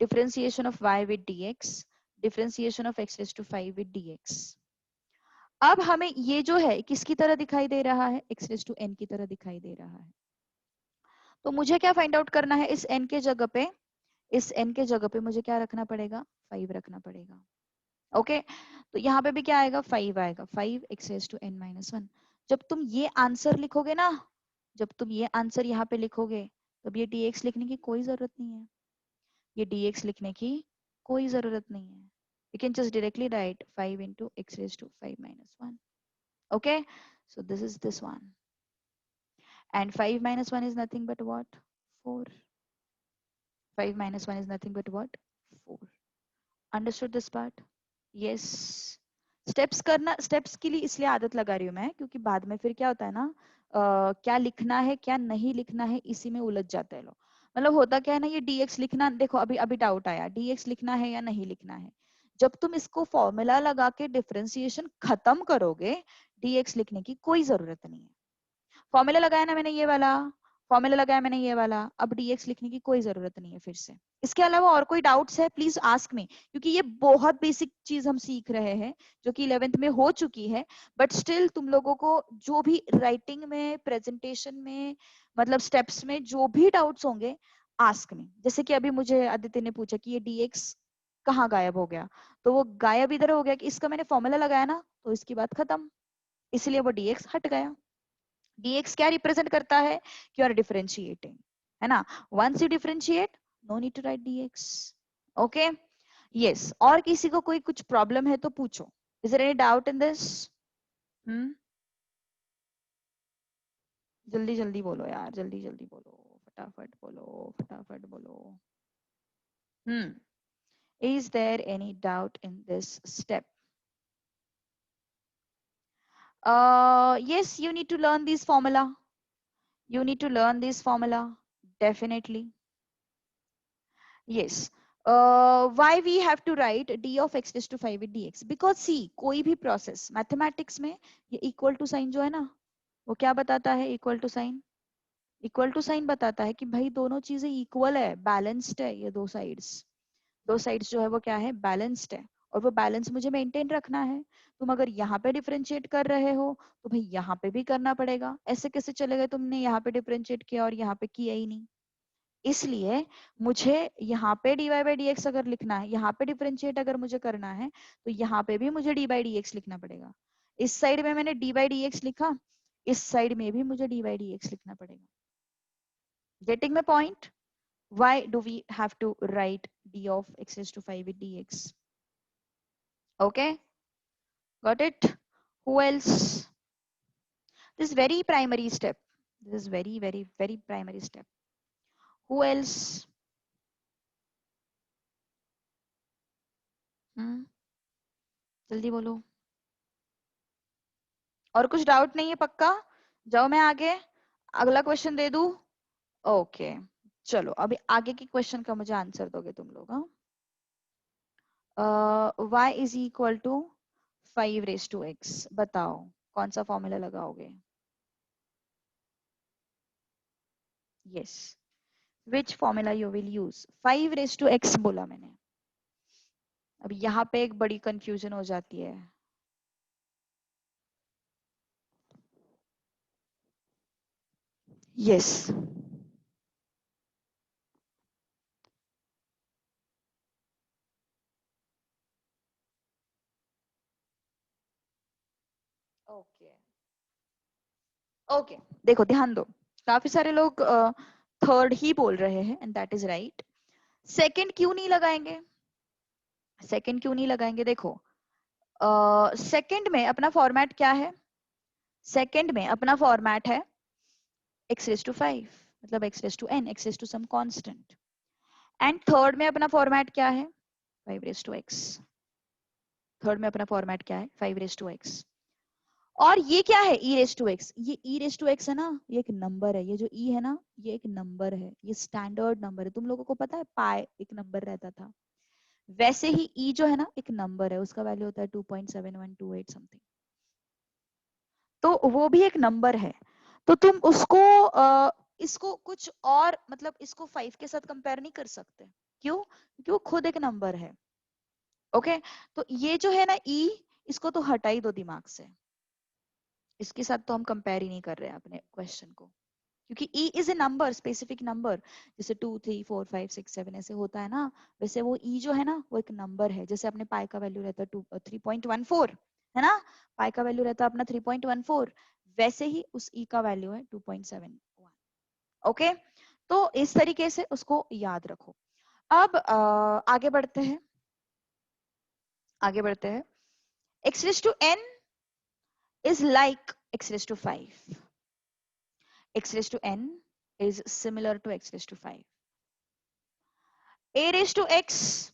Differentiation of y with dx, differentiation of x raised to 5 with dx. अब हमें ये जो है किसकी तरह दिखाई दे रहा है? x raised to n की तरह दिखाई दे रहा है. तो मुझे क्या फाइंड आउट करना है? इस n के जगह पे, इस n के जगह पे मुझे क्या रखना पड़ेगा? 5 रखना पड़ेगा. ओके, तो यहाँ पे भी क्या आएगा? 5 आएगा. 5 x raised to n minus 1. जब तुम ये आंसर लिखोगे ना, जब तुम ये आंसर यहाँ पे लिखोगे, तब ये dx लिखने की कोई जरूरत नहीं है. ये dx लिखने की कोई जरूरत नहीं है. You can just directly write 5 into x raised to 5 minus 1. Okay, so this is this one. And 5 minus 1 is nothing but what? 4. 5 minus 1 is nothing but what? 4. Understood this part? Yes. Steps करना, steps के लिए इसलिए आदत लगा रही हूँ मैं, क्योंकि बाद में फिर क्या होता है ना, क्या लिखना है क्या नहीं लिखना है, इसी में उलझ जाते हैं लोग. मतलब होता क्या है ना, ये dx लिखना, देखो अभी अभी डाउट आया, dx लिखना है या नहीं लिखना है. जब तुम इसको फॉर्मूला लगा के डिफरेंशिएशन खत्म करोगे, dx लिखने की कोई जरूरत नहीं है. फॉर्मूला लगाया ना मैंने ये वाला, फॉर्मूला लगाया मैंने ये वाला, अब dx लिखने की कोई जरूरत नहीं है फिर से. इसके अलावा और कोई डाउट्स है? प्लीज आस्क मी, क्योंकि ये बहुत बेसिक चीज हम सीख रहे हैं, जो कि 11th में हो चुकी है, बट स्टिल तुम लोगों को जो भी राइटिंग में, प्रेजेंटेशन में, मतलब स्टेप्स में जो भी डाउट्स होंगे, आस्क मी, जैसे कि अभी मुझे आदित्य ने पूछा कि ये dx कहाँ गायब हो गया, तो वो गायब इधर हो गया कि इसका मैंने फॉर्मूला लगाया ना, तो इसकी बात खत्म, इसलिए वो dx हट गया। dx क्या रिप्रेजेंट करता है कि यू आर डिफरेंशिएटिंग, है ना, once you differentiate no need to write dx। Okay yes, और किसी को कोई कुछ प्रॉब्लम है तो पूछो, is there any doubt in this? जल्दी जल्दी बोलो यार, जल्दी जल्दी बोलो, फटाफट बोलो, फटाफट बोलो। Is there any doubt in this step? Yes, you need to learn this formula. You need to learn this formula, definitely. Yes. Why we have to write d of x raised to 5 with dx? Because see, कोई भी process mathematics में ये equal to sign जो है ना, वो क्या बताता है? equal to sign, equal to sign बताता है कि भाई दोनों चीजें equal है, balanced है, ये दो sides जो है वो क्या है? balanced है, और वो बैलेंस मुझे मेंटेन रखना है। तुम अगर यहाँ पे डिफरेंशिएट कर रहे हो तो भाई यहाँ पे भी करना पड़ेगा, ऐसे कैसे चलेगा तुमने यहाँ पे डिफरेंशिएट किया और यहाँ पे किया ही नहीं। इसलिए मुझे यहाँ पे dy बाई डी एक्स अगर लिखना है, यहाँ पे डिफरेंशिएट अगर मुझे करना है, तो यहाँ पे भी मुझे डी बाई डी एक्स लिखना पड़ेगा। इस साइड में मैंने डी बाई डी एक्स लिखा, इस साइड में भी मुझे डी बाई डी एक्स लिखना पड़ेगा। Getting my point? Why do we have to write d of x raised to 5 with dx? Okay, got it? Who else? This is very primary step. This is very, very, very primary step. Who else? जल्दी बोलो। और कुछ doubt नहीं है पक्का? जाओ मैं आगे अगला क्वेश्चन दे दूं। ओके चलो, अभी आगे की क्वेश्चन का मुझे आंसर दोगे तुम लोग। y is equal to 5 raise to x, बताओ कौन सा फॉर्मूला लगाओगे? Yes, which formula you will use? 5 raise to x बोला मैंने। अब यहाँ पे एक बड़ी कंफ्यूजन हो जाती है। यस ओके ओके, देखो ध्यान दो, काफी सारे लोग थर्ड ही बोल रहे हैं and that is right. Second क्यों नहीं लगाएंगे? सेकंड क्यों नहीं लगाएंगे? देखो सेकंड में अपना फॉर्मेट क्या है? सेकंड में अपना फॉर्मेट है x raised to 5, मतलब x raised to n, x raised to some constant। And third में अपना फॉर्मेट क्या है? 5 raised to x। थर्ड में अपना फॉर्मेट क्या है? 5 raised to x। और ये क्या है? e raised to x। ये e raised to x है ना, ये एक नंबर है, ये जो e है ना, ये एक नंबर है, ये स्टैंडर्ड नंबर है। तुम लोगों को पता है पाई एक नंबर रहता था, वैसे ही e जो है ना एक नंबर है, उसका वैल्यू होता है 2.7128 समथिंग, तो वो भी एक नंबर है। तो तुम उसको इसको कुछ और, मतलब इसको 5 के साथ कंपेयर नहीं कर सकते। क्यों? क्योंकि वो खुद एक नंबर है। ओके तो ये जो है ना e, इसको तो हटा ही दो दिमाग से, इसके साथ तो हम कंपेयर ही नहीं कर रहे हैं अपने क्वेश्चन को, क्योंकि e is a number, specific number. जैसे 2 3 4 5 6 7 ऐसे होता है ना, वैसे वो e जो है ना वो एक नंबर है। जैसे अपने पाई का वैल्यू रहता है 3.14 है ना, पाई का वैल्यू रहता है अपना 3.14, वैसे ही उस e का वैल्यू है 2.71। ओके तो इस तरीके से उसको याद रखो। अब आगे बढ़ते हैं, आगे बढ़ते हैं। x raised to n is like x raised to 5, x raised to n is similar to x raised to 5, a raised to x,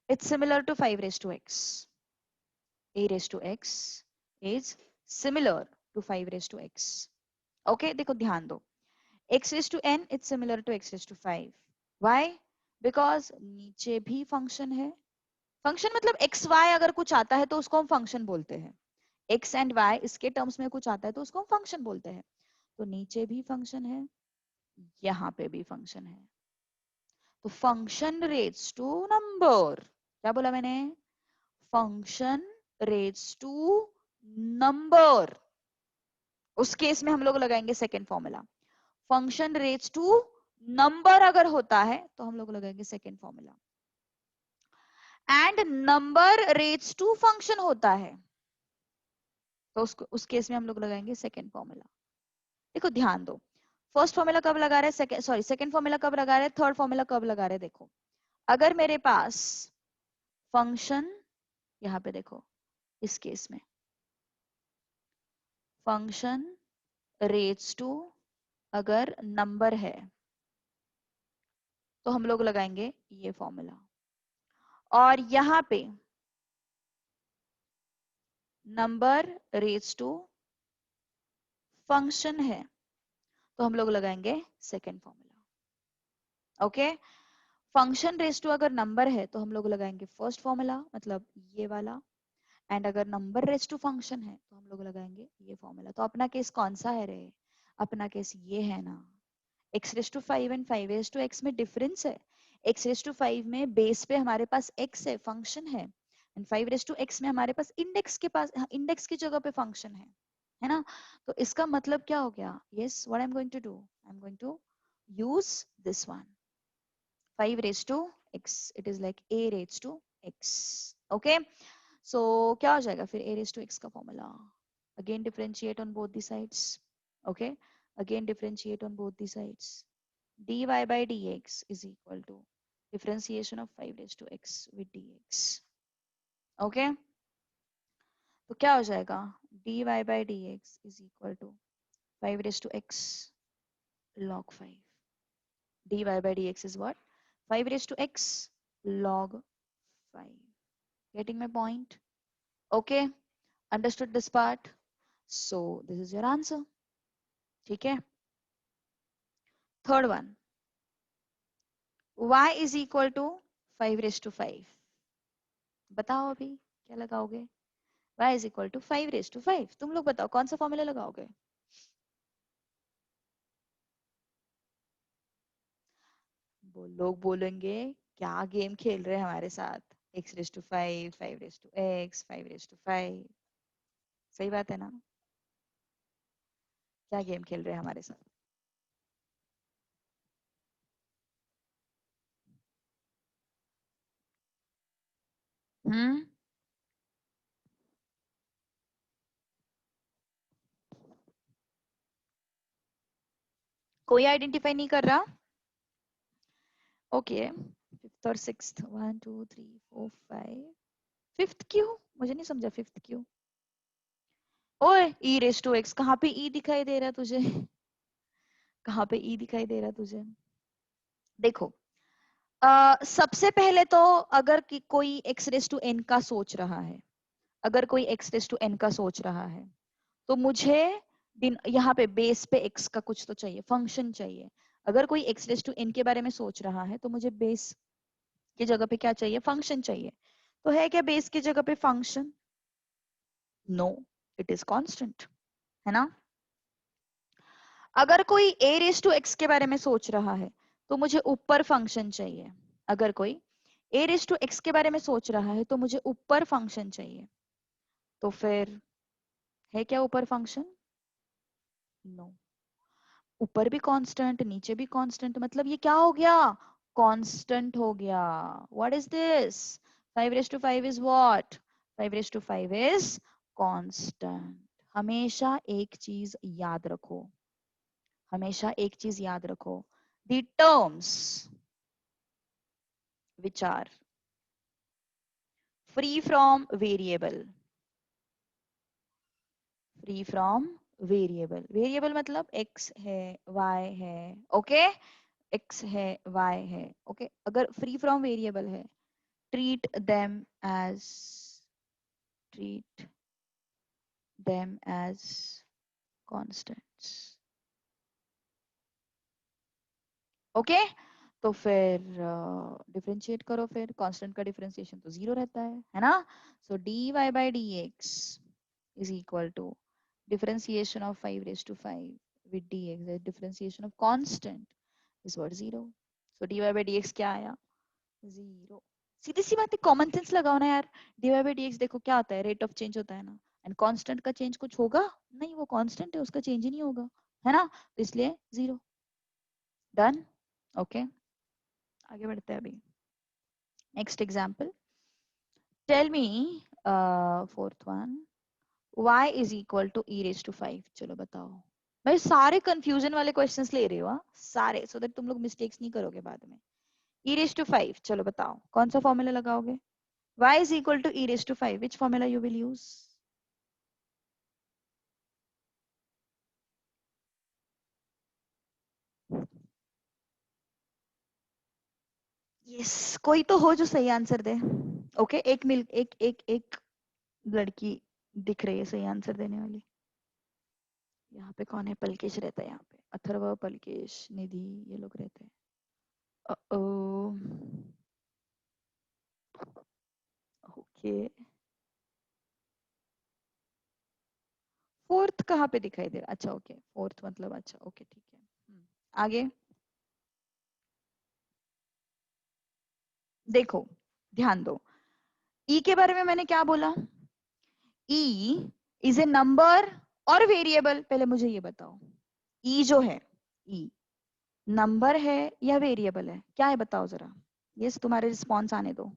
it's similar to 5 raised to x, a raised to x is similar to 5 raised to x। okay देखो ध्यान दो, x raised to n it's similar to x raised to 5। why? because नीचे भी function है। Function मतलब x Y अगर कुछ आता है तो उसको हम फंक्शन बोलते हैं, एक्स एंड वाई इसके टर्म्स में कुछ आता है तो उसको हम फंक्शन बोलते हैं। तो नीचे भी फंक्शन है, यहाँ पे भी फंक्शन है, तो फंक्शन रेट्स टू नंबर। क्या बोला मैंने? फंक्शन रेट्स टू नंबर। उस केस में हम लोग लगाएंगे सेकेंड फॉर्मूला, फंक्शन रेट्स टू नंबर अगर होता है तो हम लोग लगाएंगे सेकेंड फॉर्मूला, एंड नंबर रेट्स टू फंक्शन होता है तो उसको उस केस में हम लोग लगाएंगे सेकेंड फॉर्मूला। देखो ध्यान दो, फर्स्ट फॉर्मूला कब लगा रहे हैं, सेकेंड फॉर्मूला कब लगा रहे हैं, थर्ड फॉर्मूला कब लगा रहे हैं। देखो अगर मेरे पास फंक्शन, यहाँ पे देखो इस केस में फंक्शन रेट्स टू अगर नंबर है तो हम लोग लगाएंगे ये फॉर्मूला, और यहाँ पे नंबर रेट्स टू फंक्शन है तो हम लोग लगाएंगे second formula. Okay, function raise to अगर नंबर है तो हम लोग लगाएंगे फर्स्ट फॉर्मूला, मतलब ये वाला, एंड अगर नंबर रेस टू फंक्शन है तो हम लोग लगाएंगे ये फॉर्मूला। तो अपना केस कौन सा है रे, अपना केस ये है ना, x raise to 5 and 5 raise to x में डिफरेंस है। x रेस टू 5 में बेस पे हमारे पास x है, फंक्शन है, एंड 5 रेस टू x में हमारे पास इंडेक्स की जगह पे फंक्शन है ना। तो इसका मतलब क्या हो गया, yes what I am going to do, I am going to use this one 5 raised to x, it is like a raised to x. Okay, so क्या हो जाएगा फिर a raised to x का formula, again differentiate on both the sides. Okay, again differentiate on both the sides. dy by dx is equal to differentiation of 5 raised to x with dx. Okay, तो क्या हो जाएगा, dy by dx is equal to 5 raised to x log 5. dy by dx is what, 5 raised to x log 5. Getting my point? Okay, understood this part? So this is your answer. ठीक है, third one, y is equal to 5 raised to 5. बताओ अभी क्या लगाओगे, y is equal to 5 raised to 5, तुम लोग बताओ कौन सा फॉर्मूला लगाओगे। वो लोग बोलेंगे क्या गेम खेल रहे हैं हमारे साथ, x raised to 5, 5 raised to x, 5 raised to 5। सही बात है ना, क्या गेम खेल रहे हैं हमारे साथ। हम्म, कोई आइडेंटिफाई नहीं कर रहा। ओके, फिफ्थ और सिक्स्थ, 1 2 3 4 5, फिफ्थ क्यों, मुझे नहीं समझा फिफ्थ क्यों। ओए ई रेस टू एक्स, कहाँ पे ई दिखाई दे रहा है तुझे, कहाँ पे ई दिखाई दे रहा है तुझे। देखो सबसे पहले तो अगर कोई एक्स रेस टू एन का सोच रहा है, अगर कोई एक्स रेस टू एन का सोच रहा है तो मुझे यहाँ पे बेस पे एक्स का कुछ तो चाहिए, फंक्शन चाहिए। अगर कोई एक्स रेस टू एन के बारे में सोच रहा है तो मुझे बेस की जगह पे क्या चाहिए, फंक्शन चाहिए। तो है क्या बेस की जगह पे function, no, it is constant, है ना। अगर कोई ए रेस टू एक्स के बारे में सोच रहा है तो मुझे ऊपर फंक्शन चाहिए। अगर कोई ए रेस टू एक्स के बारे में सोच रहा है तो मुझे ऊपर फंक्शन चाहिए। तो फिर है क्या ऊपर फंक्शन, नो, ऊपर भी कांस्टेंट नीचे भी कांस्टेंट, मतलब ये क्या हो गया, कांस्टेंट हो गया। What is this, 5 raise to 5 is what, 5 raise to 5 is constant. हमेशा एक चीज याद रखो, हमेशा एक चीज याद रखो, the terms which are free from variable, free from variable, variable मतलब x है y है, ओके, x है y है, ओके, अगर free from variable है, treat them as, treat them as constants, okay. तो फिर डिफरेंशिएट करो, फिर कांस्टेंट का डिफरेंशिएशन तो जीरो रहता है ना। So d y by d x is equal to differentiation of 5 raised to 5 with dx, the differentiation of constant is what, 0. So dy by dx क्या आया, 0। सीधी सी बात है, कॉमन सेंस लगाओ ना यार, dy by dx देखो क्या होता है, रेट ऑफ चेंज होता है ना, एंड कांस्टेंट का चेंज कुछ होगा नहीं, वो कांस्टेंट है, उसका चेंज ही नहीं होगा, है ना, तो इसलिए 0। डन। ओके आगे बढ़ते हैं अभी. Next example. Tell me fourth one. y is equal to e raise to 5. चलो बताओ. भाई सारे कंफ्यूजन वाले क्वेश्चंस ले रहे हो सारे, सो दैट तुम लोग मिस्टेक्स नहीं करोगे बाद में. e raise to 5. चलो बताओ कौन सा फॉर्मूला लगाओगे. y is equal to e raise to 5. Which formula you will use. Yes कोई तो हो जो सही आंसर दे. ओके एक मिल एक एक एक लड़की दिख रही है सही आंसर देने वाली. यहाँ पे कौन है. पलकेश रहता है यहाँ पे. अथर्व पलकेश निधि ये लोग रहते हैं. ओके फोर्थ कहाँ पे दिखाई दे रहा. अच्छा ओके फोर्थ मतलब अच्छा ओके ठीक है. आगे देखो ध्यान दो. ई के बारे में मैंने क्या बोला. ई इज ए नंबर और वेरिएबल. पहले मुझे ये बताओ ई जो है ई नंबर है या वेरिएबल है. क्या है बताओ जरा. यस तुम्हारे रिस्पॉन्स आने दो.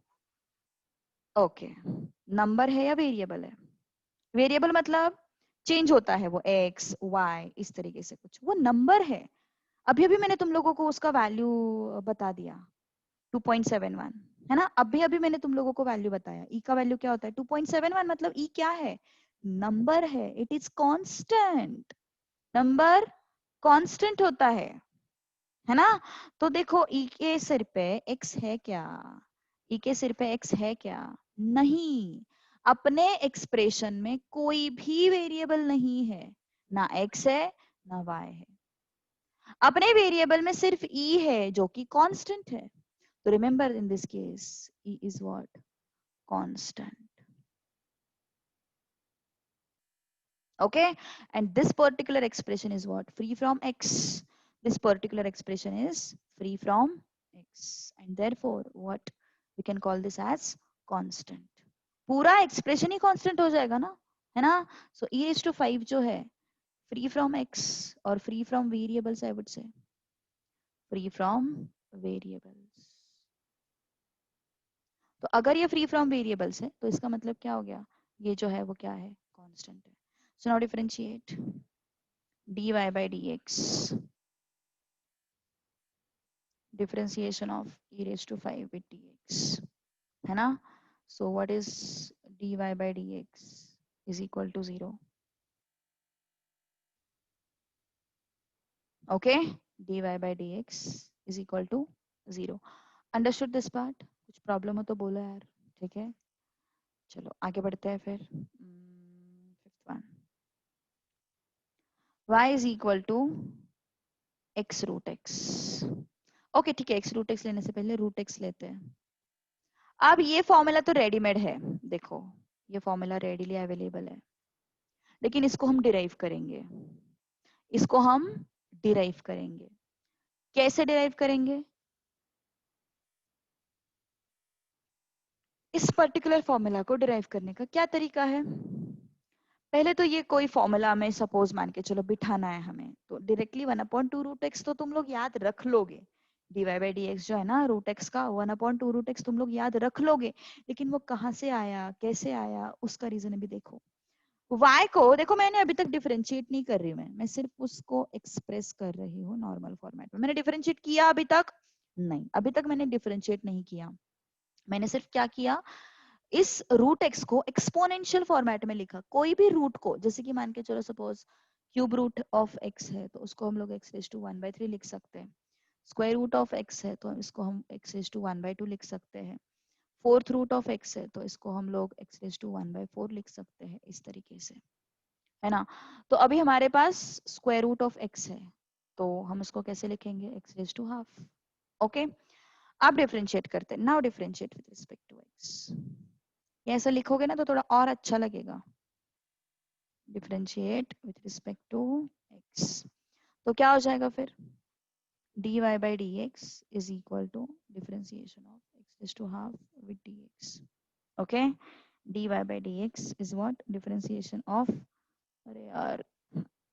ओके नंबर है या वेरिएबल है. वेरिएबल मतलब चेंज होता है वो एक्स वाई इस तरीके से कुछ. वो नंबर है. अभी अभी मैंने तुम लोगों को उसका वैल्यू बता दिया 2.71 है ना. अभी अभी मैंने तुम लोगों को वैल्यू बताया. ई का वैल्यू क्या होता है 2.71. मतलब ई क्या है. नंबर है. It is constant. Number constant होता है ना. तो देखो ई के सिर पे एक्स है क्या. ई के सिर पे एक्स है क्या. नहीं. अपने एक्सप्रेशन में कोई भी वेरिएबल नहीं है. ना एक्स है ना वाई है. अपने वेरिएबल में सिर्फ ई है जो कि कांस्टेंट है. तो remember in this case E is what constant. Okay, and this particular expression is what free from x. This particular expression is free from x, and therefore what we can call this as constant. पूरा expression ही constant हो जाएगा ना, है ना. So e raised to 5 जो है free from x और free from variables. I would say free from variables. तो अगर ये free from variables है तो इसका मतलब क्या हो गया. ये जो है वो क्या है constant है. So now differentiate dy by dx. Differentiation of e raised to 5 with dx है ना. So what is dy by dx is equal to 0. Okay, dy by dx is equal to 0. Understood this part. कुछ problem हो तो बोलो यार. ठीक है चलो आगे बढ़ते हैं फिर. Fifth one. y is equal to x root x. Okay ठीक है. x root x लेने से पहले root x लेते हैं. अब ये फॉर्मूला तो रेडीमेड है. देखो ये फॉर्मूला रेडीली अवेलेबल है. लेकिन इसको हम डिराइव करेंगे. इसको हम डिराइव करेंगे. कैसे डिराइव करेंगे. इस पर्टिकुलर फॉर्मूला को डिराइव करने का क्या तरीका है. पहले तो ये कोई फॉर्मूला में सपोज मान के चलो बिठाना है हमें. तो डायरेक्टली 1/2 रूट एक्स तो तुम लोग याद रख लोगे. dy by dx जो है ना रूट एक्स का 1/2 रूट एक्स तुम लोग याद रख लोगे. लेकिन वो कहाँ से आया कैसे आया उसका रीजन अभी देखो. y को देखो मैंने अभी तक डिफरेंशिएट नहीं कर रही हूँ. मैं सिर्फ उसको एक्सप्रेस कर रही हूँ नॉर्मल फॉर्मेट में. मैंने डिफरेंशिएट किया अभी तक नहीं. अभी तक मैंने डिफरेंशिएट नहीं किया. मैंने सिर्फ क्या किया इस रूट एक्स को एक्सपोनेंशियल फॉर्मेट में लिखा. कोई भी रूट को जैसे कि मान के चलो suppose cube root of x है तो उसको हम लोग एक्स रेज टू 1/3 लिख सकते हैं. स्क्वायर रूट ऑफ एक्स है तो इसको हम एक्स रेज टू 1/2 लिख सकते हैं. फोर्थ रूट ऑफ एक्स है तो इसको हम लोग एक्स रेज टू 1/4 लिख सकते हैं. इस तरीके से है ना. तो अभी हमारे पास स्क्वायर रूट ऑफ एक्स है तो हम इसको कैसे लिखेंगे x raise to half. Okay अब डिफरेंशिएट करते हैं. Now differentiate with respect to x. ये ऐसा लिखोगे ना तो थोड़ा और अच्छा लगेगा. Differentiate with respect to x. तो क्या हो जाएगा फिर dy by dx is equal to differentiation of x raised to half with dx. Okay, dy by dx is what differentiation of अरे यार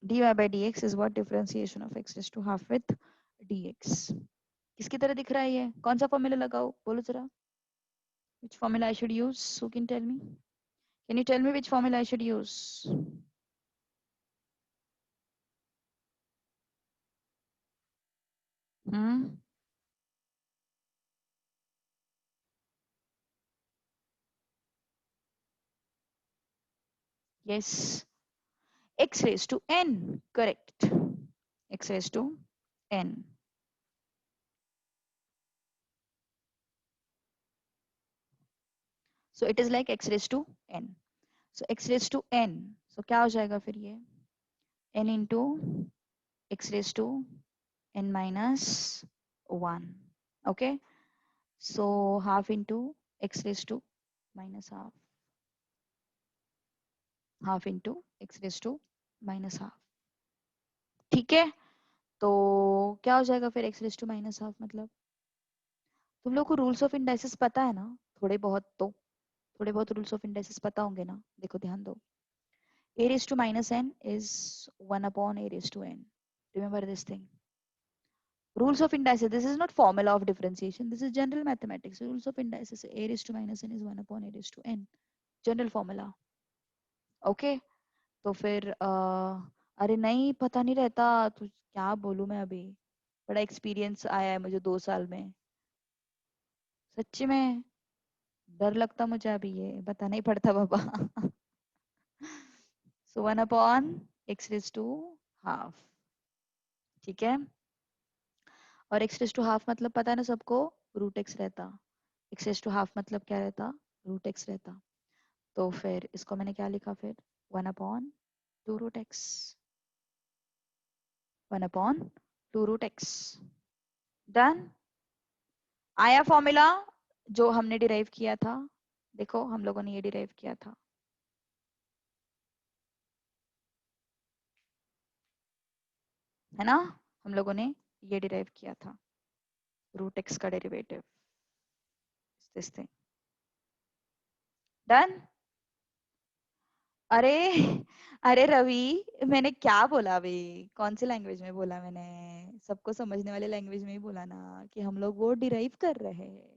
dy by dx is what differentiation of x raised to half with dx. किसकी तरह दिख रहा है ये? कौन सा फॉर्मूला लगाओ बोलो जरा. Which formula I should use? Who can tell me? Can you tell me which formula I should use? Hmm? Yes. X raised to n. Correct. X raised to n. So it is like x raised to n. So x raised to n. So क्या हो जाएगा फिर ये? n into x raised to n minus 1. Okay. So half into x raised to minus half. Half into x raised to minus half. ठीक है. तो क्या हो जाएगा फिर x raised to minus half मतलब? तुम लोग को रूल्स ऑफ इंडाइसिस पता है ना? थोड़े बहुत तो. थोड़े बहुत रूल्स ऑफ इंडाइसिस पता होंगे ना? देखो ध्यान दो. a raised to minus n is 1 upon a raised to n. Remember this thing. Rules of indices. This is not formula of differentiation. This is general mathematics. Rules of indices. A raised to minus n is 1 upon a raised to n. General formula. Okay. तो फिर अरे नहीं पता नहीं रहता तो क्या बोलूं मैं अभी. बड़ा एक्सपीरियंस आया है मुझे 2 साल में. सच्ची में डर लगता मुझे अभी ये बताना ही पड़ता बाबा. सो 1 upon x raised to half. ठीक है. और x raised to हाफ मतलब पता है ना सबको? रूट x रहता. x raised to हाफ मतलब क्या रहता? रूट x रहता. तो फिर इसको मैंने क्या लिखा फिर? 1 upon 2 root x. 1 upon 2 root x. Done. आया फॉर्मूला जो हमने डिराइव किया था. देखो हम लोगों ने ये डिराइव किया था. है ना? हम लोगों ने ये डिराइव किया था. रूट x का डेरिवेटिव. This thing. डन. अरे अरे रवि मैंने क्या बोला अभी? कौन सी लैंग्वेज में बोला मैंने? सबको समझने वाले लैंग्वेज में ही बोला ना कि हम लोग वो डिराइव कर रहे हैं.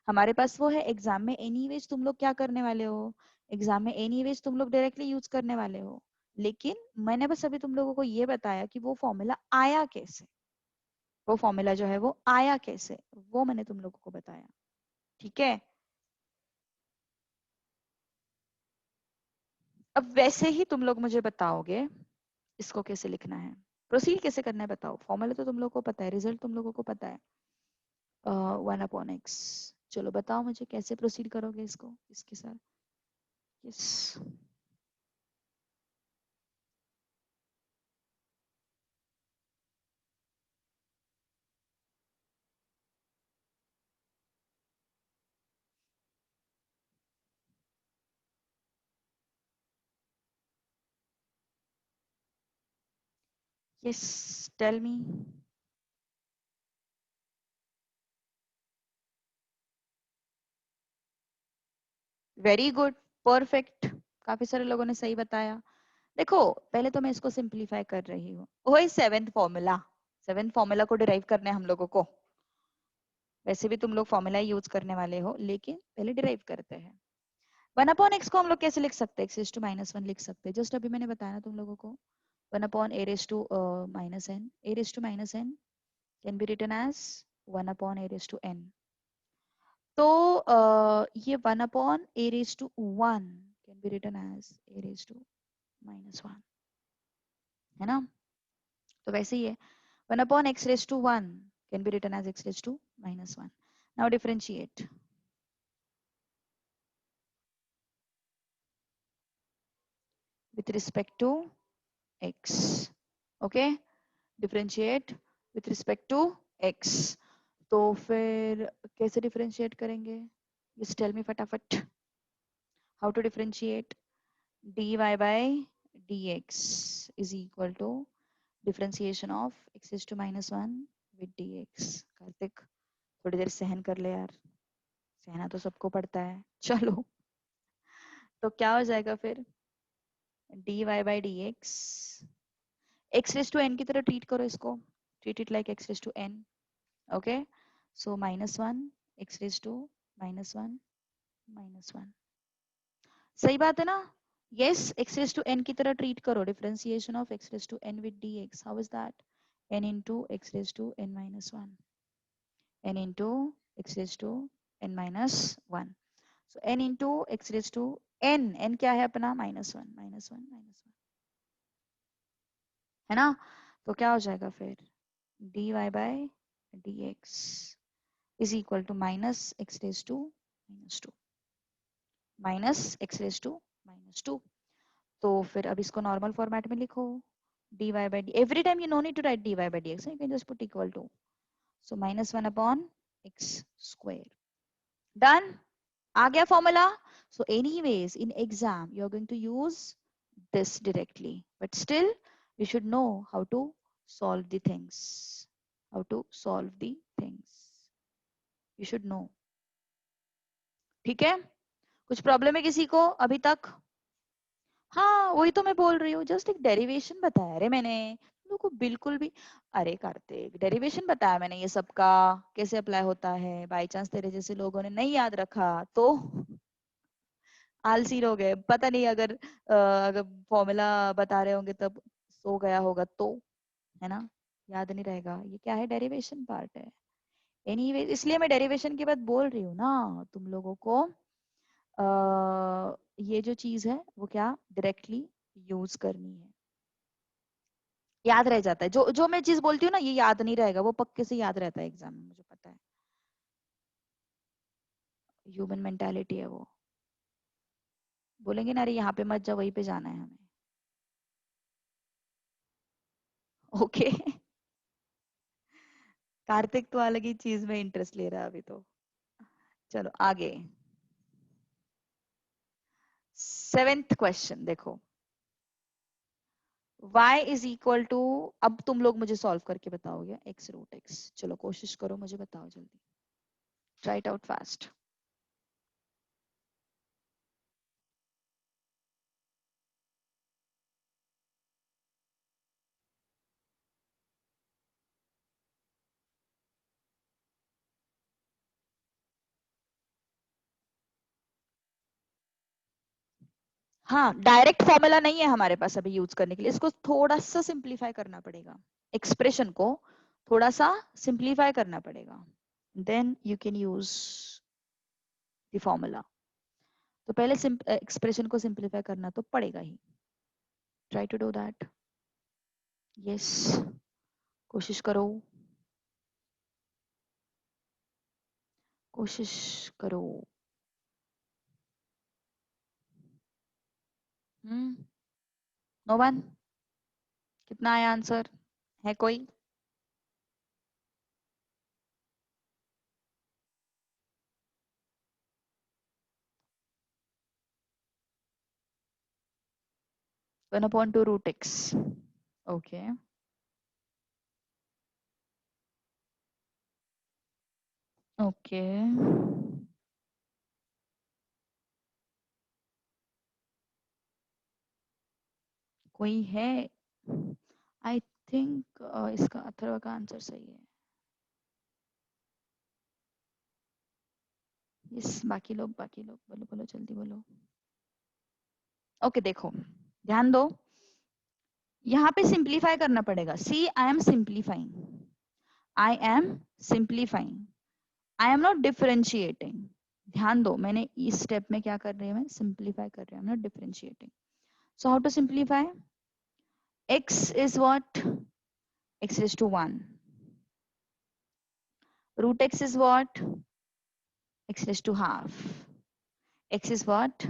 हमारे पास वो है. एग्जाम में एनीवेज तुम लोग क्या करने वाले हो? एग्जाम में एनीवेज तुम लोग डायरेक्टली यूज करने वाले हो. लेकिन मैंने बस अभी तुम लोगों को ये बताया कि वो फॉर्मूला आया कैसे. वो फॉर्मूला जो है वो आया कैसे वो मैंने तुम लोगों को बताया. ठीक है. अब वैसे ही तुम लोग मुझे बताओगे इसको कैसे लिखना है. प्रोसीड कैसे करना है बताओ. फॉर्मूला तो तुम लोगों को पता है. रिजल्ट तुम लोगों को पता है. 1/x. चलो बताओ मुझे कैसे प्रोसीड करोगे इसको इसके साथ. Yes. Yes. Tell me. Very good. Perfect. काफी सारे लोगों ने सही बताया. देखो पहले तो मैं इसको सिंप्लीफाई कर रही हूँ. वही सेवेंथ फॉर्मूला. सेवेंथ फॉर्मूला को डिराइव करना है हम लोगों को. वैसे भी तुम लोग फॉर्मूला यूज करने वाले हो लेकिन पहले डिराइव करते हैं. 1 अपॉन x को हम लोग कैसे लिख सकते हैं? x raised to minus 1 लिख सकते हैं. जस्ट अभी मैंने बताया ना तुम लोगों को. 1 upon a raised to minus n. a raised to minus n can be written as 1 upon a raised to n. तो ये 1 upon a raised to 1 can be written as a raised to minus 1. है ना? तो वैसे ही है. 1 upon x raised to 1 can be written as x raised to minus 1. Now differentiate. With respect to x. Okay? Differentiate with respect to x. तो फिर कैसे differentiate करेंगे? Just tell me फटाफट. How to differentiate? dy by dx is equal to differentiation of x raised to minus 1 with dx. Kartik थोड़ी देर सहन कर ले यार. सहना तो सबको पड़ता है. चलो तो क्या हो जाएगा फिर? dy by dx. x raised to n की तरह ट्रीट करो इसको. Treat it like x raised to n. Okay, so -1 x raise to -1 -1, सही बात है ना? Yes, x raise to n की तरह ट्रीट करो, differentiation of x raise to n with dx, how is that? n into x raised to n minus 1, n into x raised to n minus 1, so n into x raised to n क्या है अपना? -1 -1 -1, है ना? तो क्या हो जाएगा फिर? dy by dx is equal to minus x raised to -2, minus x raised to -2. तो फिर अब इसको नॉर्मल फॉर्मेट में लिखो, dy by d, every time you no need to write dy by dx, you can just put equal to, so -1 upon x square. Done? आ गया formula? So anyways, in exam you are going to use this directly, but still you should know how to solve the things, how to solve the things, you should know. ठीक है? कुछ problem है किसी को अभी तक? हाँ, वही तो मैं बोल रही हूँ, जस्ट एक डेरिवेशन बताया रे मैंने, तुम लोग को बिल्कुल भी, अरे कार्तिक, डेरिवेशन बताया मैंने ये सबका कैसे अप्लाई होता है, बाई चांस तेरे जैसे लोगों ने नहीं याद रखा तो आलसी हो गए, पता नहीं, अगर फॉर्मूला बता रहे होंगे तब सो गया होगा तो, है ना, याद नहीं रहेगा। ये क्या है? डेरिवेशन पार्ट है। एनीवे, इसलिए मैं डेरिवेशन की बात बोल रही हूँ ना तुम लोगों को, ये जो चीज है वो क्या डायरेक्टली यूज करनी है, याद रह जाता है। जो जो मैं चीज बोलती हूँ ना, ये याद नहीं रहेगा, वो पक्के से याद रहता है एग्जाम में, मुझे पता है, ह्यूमन मेंटालिटी है वो। बोलेंगे ना, अरे यहाँ पे मत जाओ, वहीं पे जाना है हमें। ओके कार्तिक तो अलग ही चीज में इंटरेस्ट ले रहा है अभी तो। चलो आगे, 7th क्वेश्चन देखो, y इज इक्वल टू, अब तुम लोग मुझे सॉल्व करके बताओगे x रूट x, चलो कोशिश करो, मुझे बताओ जल्दी, ट्राई इट आउट फास्ट। हाँ, डायरेक्ट फॉर्मूला नहीं है हमारे पास अभी यूज करने के लिए, इसको थोड़ा सा सिंप्लीफाई करना पड़ेगा, एक्सप्रेशन को थोड़ा सा सिंप्लीफाई करना पड़ेगा, then you can use the formula. तो पहले एक्सप्रेशन को सिंप्लीफाई करना तो पड़ेगा ही, try to do that, yes, कोशिश करो, कोशिश करो। No one? कितना आया आंसर? है कोई? One upon two root x, okay, okay, कोई है? आई थिंक इसका अथर्व का आंसर सही है। यस, बाकी लोग बोलो बोलो, जल्दी बोलो। ओके देखो, ध्यान दो, यहाँ पे सिंप्लीफाई करना पड़ेगा। See, I am simplifying, I am simplifying, I am not differentiating. ध्यान दो, मैंने इस स्टेप में क्या कर रही हूँ, मैं सिंप्लीफाई कर रही हूँ, not differentiating. So how to simplify? x is what? x is to 1. Root x is what? x is to half. X is what?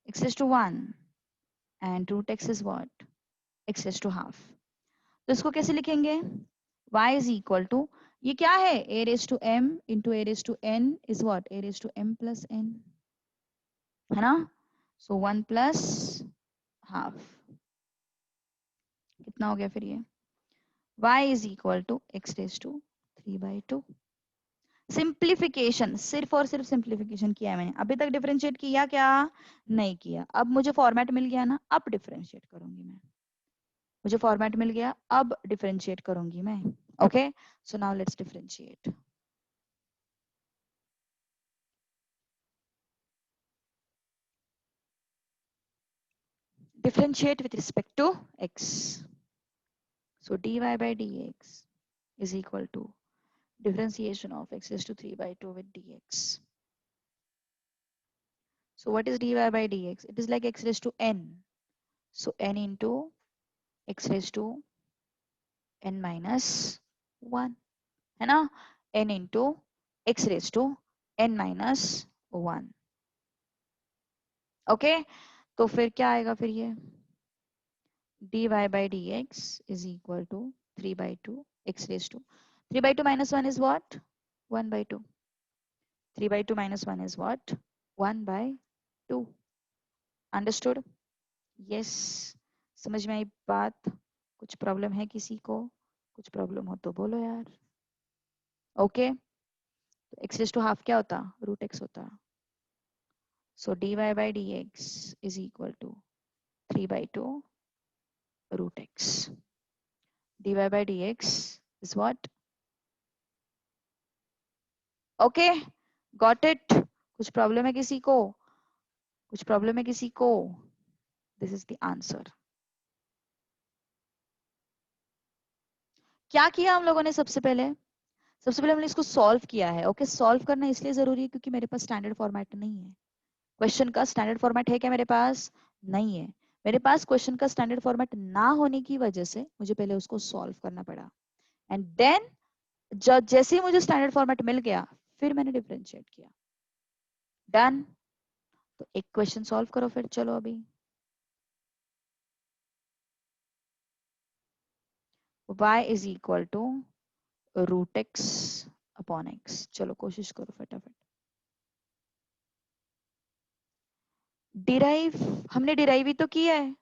x is to 1. And root x is what? x is to half. तो इसको कैसे लिखेंगे? y is equal to, ये क्या है? a raised to m into a raised to n is what? a raised to m plus n, है ना? So 1 plus half, कितना हो गया फिर ये? y is equal to x raised to 3/2. Simplification, सिर्फ और सिर्फ सिंप्लीफिकेशन किया है मैंने, अभी तक डिफरेंशिएट किया क्या? नहीं किया। अब मुझे फॉर्मेट मिल गया ना, अब डिफरेंशिएट करूंगी मैं, मुझे फॉर्मेट मिल गया, अब डिफरेंशिएट करूंगी मैं। Okay, so now let's differentiate. Differentiate with respect to x. So dy by dx is equal to differentiation of x raised to 3 by 2 with dx. So what is dy by dx? It is like x raised to n. So n into x raised to n minus 1 है ना, n into x raised to n minus 1. Okay, तो फिर क्या आएगा फिर ये dy by dx is equal to 3 by 2 x raised to 3 by 2 minus 1 is what? 1 by 2. 3 by 2 minus 1 is what? 1 by 2. Understood? Yes. समझ में आई बात? कुछ प्रॉब्लम है किसी को? कुछ प्रॉब्लम हो तो बोलो यार. Okay, x raised to half क्या होता? रूट x होता. So dy by dx is equal to 3 by 2 root x. dy by dx is what? Okay, got it? कुछ प्रॉब्लम है किसी को? कुछ प्रॉब्लम है किसी को? This is the answer. क्या किया हम लोगों ने सबसे पहले? सबसे पहले हमने इसको सॉल्व किया है. ओके, सॉल्व करना इसलिए जरूरी है क्योंकि मेरे पास स्टैंडर्ड फॉर्मेट नहीं है. क्वेश्चन का स्टैंडर्ड फॉर्मेट है क्या मेरे पास? नहीं है. मेरे पास क्वेश्चन का स्टैंडर्ड फॉर्मेट ना होने की वजह से मुझे पहले उसको सॉल्व करना पड़ा. एंड देन जैसे ही मुझे स्टैंडर्ड फॉर्मेट मिल गया फिर मैंने डिफरेंशिएट किया. डन. तो एक क्वेश्चन सॉल्व करो फिर. चलो अभी y is equal to root x upon x. चलो कोशिश करो फटाफट. डिराइव हमने डिराइव ही तो किया है.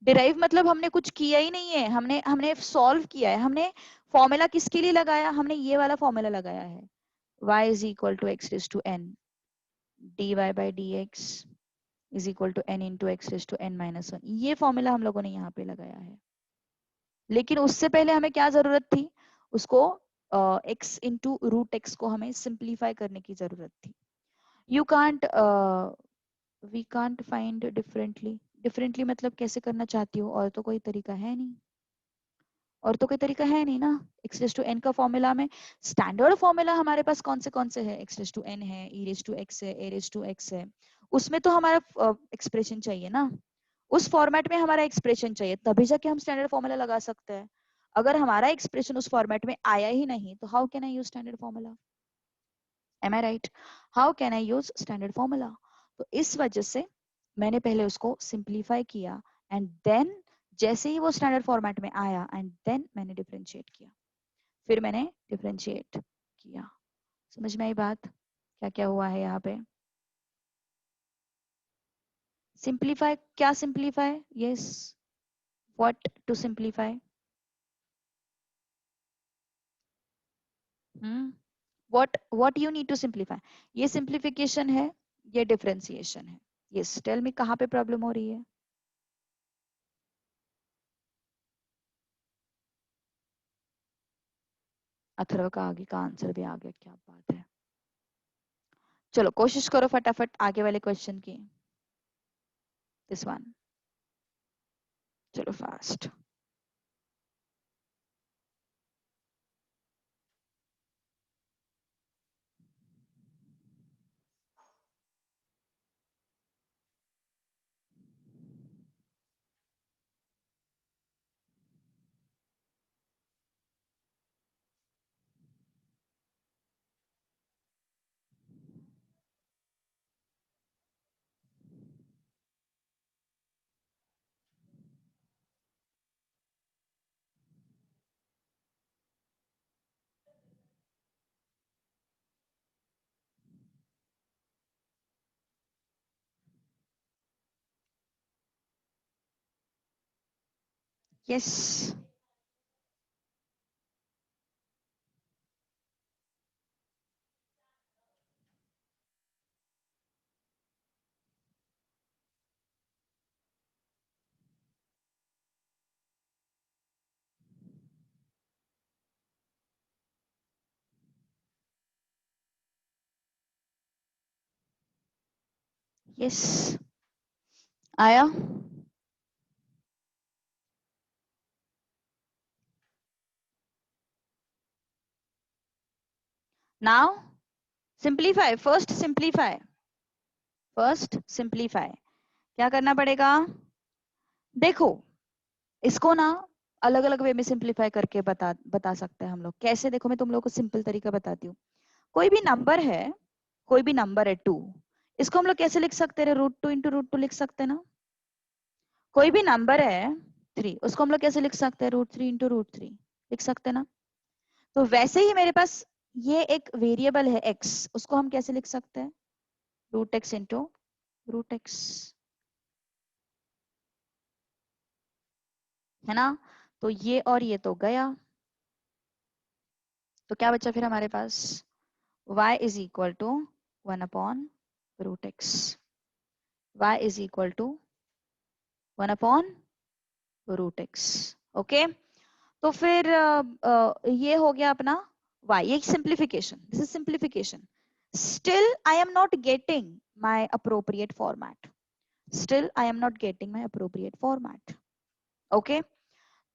डिराइव मतलब हमने कुछ किया ही नहीं है. हमने हमने सॉल्व किया है. हमने फॉर्मूला किसके लिए लगाया? हमने ये वाला फॉर्मूला लगाया है. y is equal to x raise to n dy by d x is equal to n into x raise to n minus 1. ये फॉर्मूला हम लोगों ने यहाँ पे लगाया है. लेकिन उससे पहले हमें क्या जरूरत थी? उसको x इंटू रूट एक्स को हमें सिंप्लीफाई करने की जरूरत थी. You can't we can't find differently. Differently मतलब कैसे करना चाहती हो? और तो कोई तरीका है नहीं. और तो कोई तरीका है नहीं ना. एक्स रेज टू एन का फॉर्मूला में स्टैंडर्ड फॉर्मूला हमारे पास कौन से है? एक्स रेज टू एन है, ई रेज टू एक्स है, ए रेज टू एक्स है. उसमें तो हमारा एक्सप्रेशन चाहिए ना. उस फॉर्मेट में हमारा एक्सप्रेशन चाहिए, तभी जाके हम स्टैंडर्ड फॉर्मूला लगा सकते हैं. अगर हमारा एक्सप्रेशन उस फॉर्मेट में आया ही नहीं तो how can I use standard formula? Am I right? How can I use standard formula? तो इस वजह से मैंने पहले उसको सिंप्लीफाई किया एंड देन जैसे ही वो स्टैंडर्ड फॉर्मेट में आया एंड देन मैंने डिफरेंशिएट किया. फिर मैंने डिफरेंशिएट किया. समझ में आई बात? क्या क्या हुआ है यहाँ पे? सिंप्लीफाई. क्या simplify? Yes, what to simplify? What you need to simplify? ये सिंप्लीफिकेशन है, ये डिफरेंशिएशन है. यस, टेल मी कहाँ पे प्रॉब्लम हो रही है? अथर्व का आगे का आंसर भी आ गया. क्या बात है. चलो कोशिश करो फटाफट आगे वाले क्वेश्चन की. This one. चलो फास्ट. यस. यस आया। Now simplify, first simplify. क्या करना पड़ेगा? देखो इसको ना अलग अलग वे में सिंप्लीफाई करके बता सकते हैं हम लोग। कैसे? देखो मैं तुम लोग को सिंपल तरीका बताती हूँ। कोई भी नंबर है, कोई भी नंबर है 2, इसको हम लोग कैसे लिख सकते हैं? √2 इंटू √2 लिख सकते हैं ना। कोई भी नंबर है 3, उसको हम लोग कैसे लिख सकते हैं? √3 इंटू √3 लिख सकते हैं ना। तो वैसे ही मेरे पास ये एक वेरिएबल है x, उसको हम कैसे लिख सकते हैं? √x इंटू √x, है ना। तो ये और ये तो गया, तो क्या बचा फिर हमारे पास? y is equal to 1/√x, y is equal to 1/√x। Okay, तो फिर ये हो गया अपना y, ये simplification, this is simplification. Still I am not getting my appropriate format, still I am not getting my appropriate format. Okay,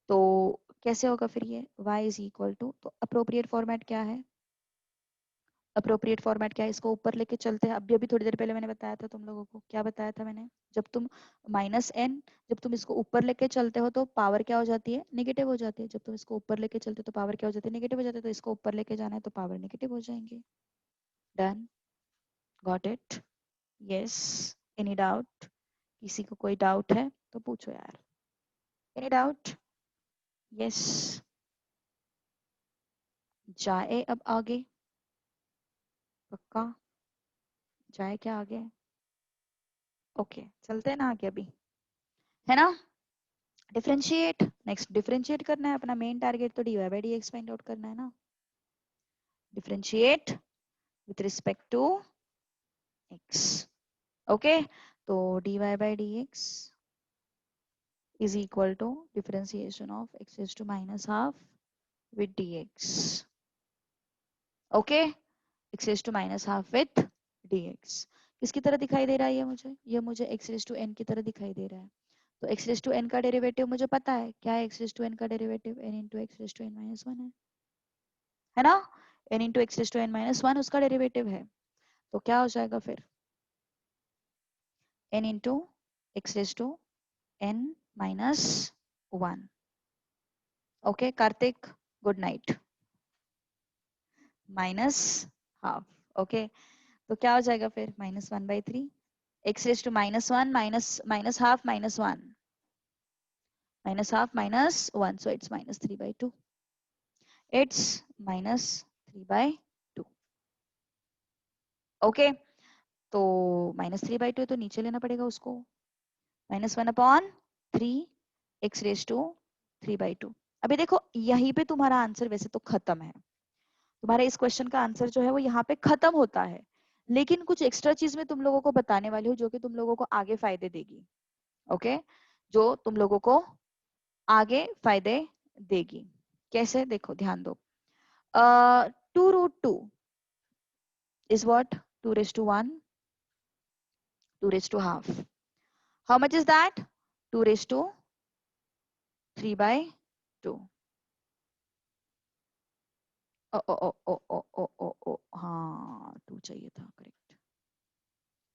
तो कैसे होगा फिर ये? y इज इक्वल टू, तो अप्रोप्रिएट फॉर्मेट क्या है? अप्रोप्रिएट फॉर्मेट क्या है? इसको ऊपर लेके चलते हैं। अभी अभी थोड़ी देर पहले मैंने बताया था तुम लोगों को, क्या बताया था मैंने? जब तुम -n, जब तुम इसको ऊपर लेके चलते हो तो पावर क्या हो जाती है? नेगेटिव हो जाती है। जब तुम इसको ऊपर लेके चलते हो तो पावर क्या हो जाती है? नेगेटिव हो जाती है। तो इसको ऊपर लेके जाना है तो पावर नेगेटिव हो जाएंगे। Done, got it? Yes, any doubt? किसी को कोई डाउट है तो पूछो यार। Any doubt? यस, जाए अब आगे, पक्का जाए क्या आगे? ओके, चलते हैं ना आगे अभी, है ना। डिफरेंशिएट, नेक्स्ट डिफरेंशिएट करना है। अपना मेन टारगेट तो dy/dx फाइंड आउट करना है ना। Differentiate with respect to x। Okay, तो dy/dx is equal to differentiation of x raised to -12 with dx. Okay, x raised to -12 with dx किसकी तरह दिखाई दे रहा है? ये मुझे x raised to n की तरह दिखाई दे रहा है। तो x raised to n का डेरिवेटिव मुझे पता है। क्या है x raised to n का derivative? n into x raised to n-1 है ना। n into x raised to n-1 उसका डेरिवेटिव है। तो क्या हो जाएगा फिर? n into x raised to n-1। Okay Kartik, good night. -12। Okay, तो क्या हो जाएगा फिर? -1/3, x raised to -1 minus half minus 1, -1, so it's -3/2, it's -3/2। Okay, तो -3/2 तो नीचे लेना पड़ेगा उसको, -1/3 x raised to 3/2। अभी देखो यहीं पे तुम्हारा आंसर वैसे तो खत्म है। तुम्हारे इस क्वेश्चन का आंसर जो है वो यहाँ पे खत्म होता है, लेकिन कुछ एक्स्ट्रा चीज मैं तुम लोगों को बताने वाली हूँ जो कि तुम लोगों को आगे फायदे देगी। ओके, जो तुम लोगों को आगे फायदे देगी। कैसे? देखो ध्यान दो। 2√2 is what? 2 raised to 1, 2 raised to half. How much is that? 2 raised to 3/2। ओ ओ ओ ओ ओ ओ ओ ओ हाँ 2 चाहिए था, करेक्ट।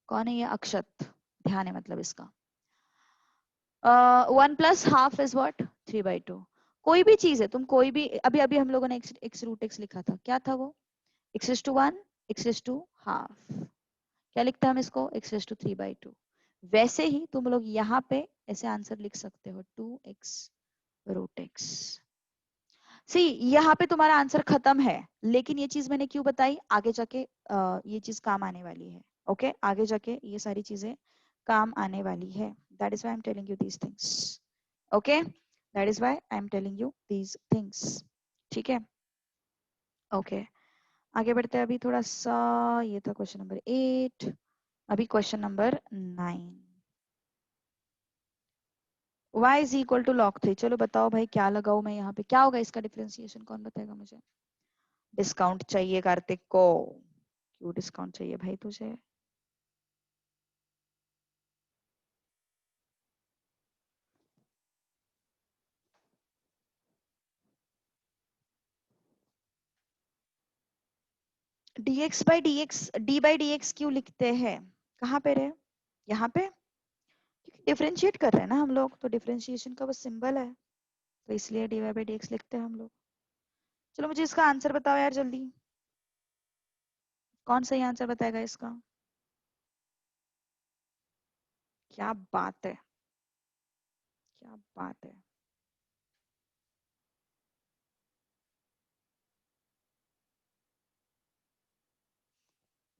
कौन है ये? अक्षत, ध्यान है मतलब इसका। 1 प्लस हाफ इज व्हाट? 3/2। कोई भी चीज है, तुम कोई भी, अभी अभी हम लोगों ने x√x लिखा था, क्या था वो? x raised to 1, x raised to half। क्या लिखते हैं हम इसको? x raised to 3/2। वैसे ही तुम लोग यहाँ पे ऐसे आंसर लिख सकते हो, 2x√x। सी, यहाँ पे तुम्हारा आंसर खत्म है, लेकिन ये चीज मैंने क्यों बताई? आगे जाके ये चीज काम आने वाली है। ओके, आगे जाके ये सारी चीजें काम आने वाली है। That is why I am telling you these things. Okay, that is why I am telling you these things. ठीक है, ओके आगे बढ़ते हैं। अभी थोड़ा सा, ये था क्वेश्चन नंबर 8, अभी question number 9। y is equal to log3। चलो बताओ भाई क्या लगाओ मैं यहाँ पे? क्या होगा इसका डिफरेंशिएशन? कौन बताएगा मुझे? डिस्काउंट चाहिए कार्तिक को। क्यों डिस्काउंट चाहिए भाई तुझे? dx by dx d by dx क्यों लिखते हैं? कहाँ पे रहे? यहाँ पे, क्योंकि डिफरेंशिएट कर रहे हैं ना हम लोग, तो डिफरेंशिएशन का बस सिंबल है, तो इसलिए dy by dx लिखते हैं हम लोग। चलो मुझे इसका आंसर बताओ यार जल्दी, कौन सही आंसर बताएगा इसका? क्या बात है, क्या बात है।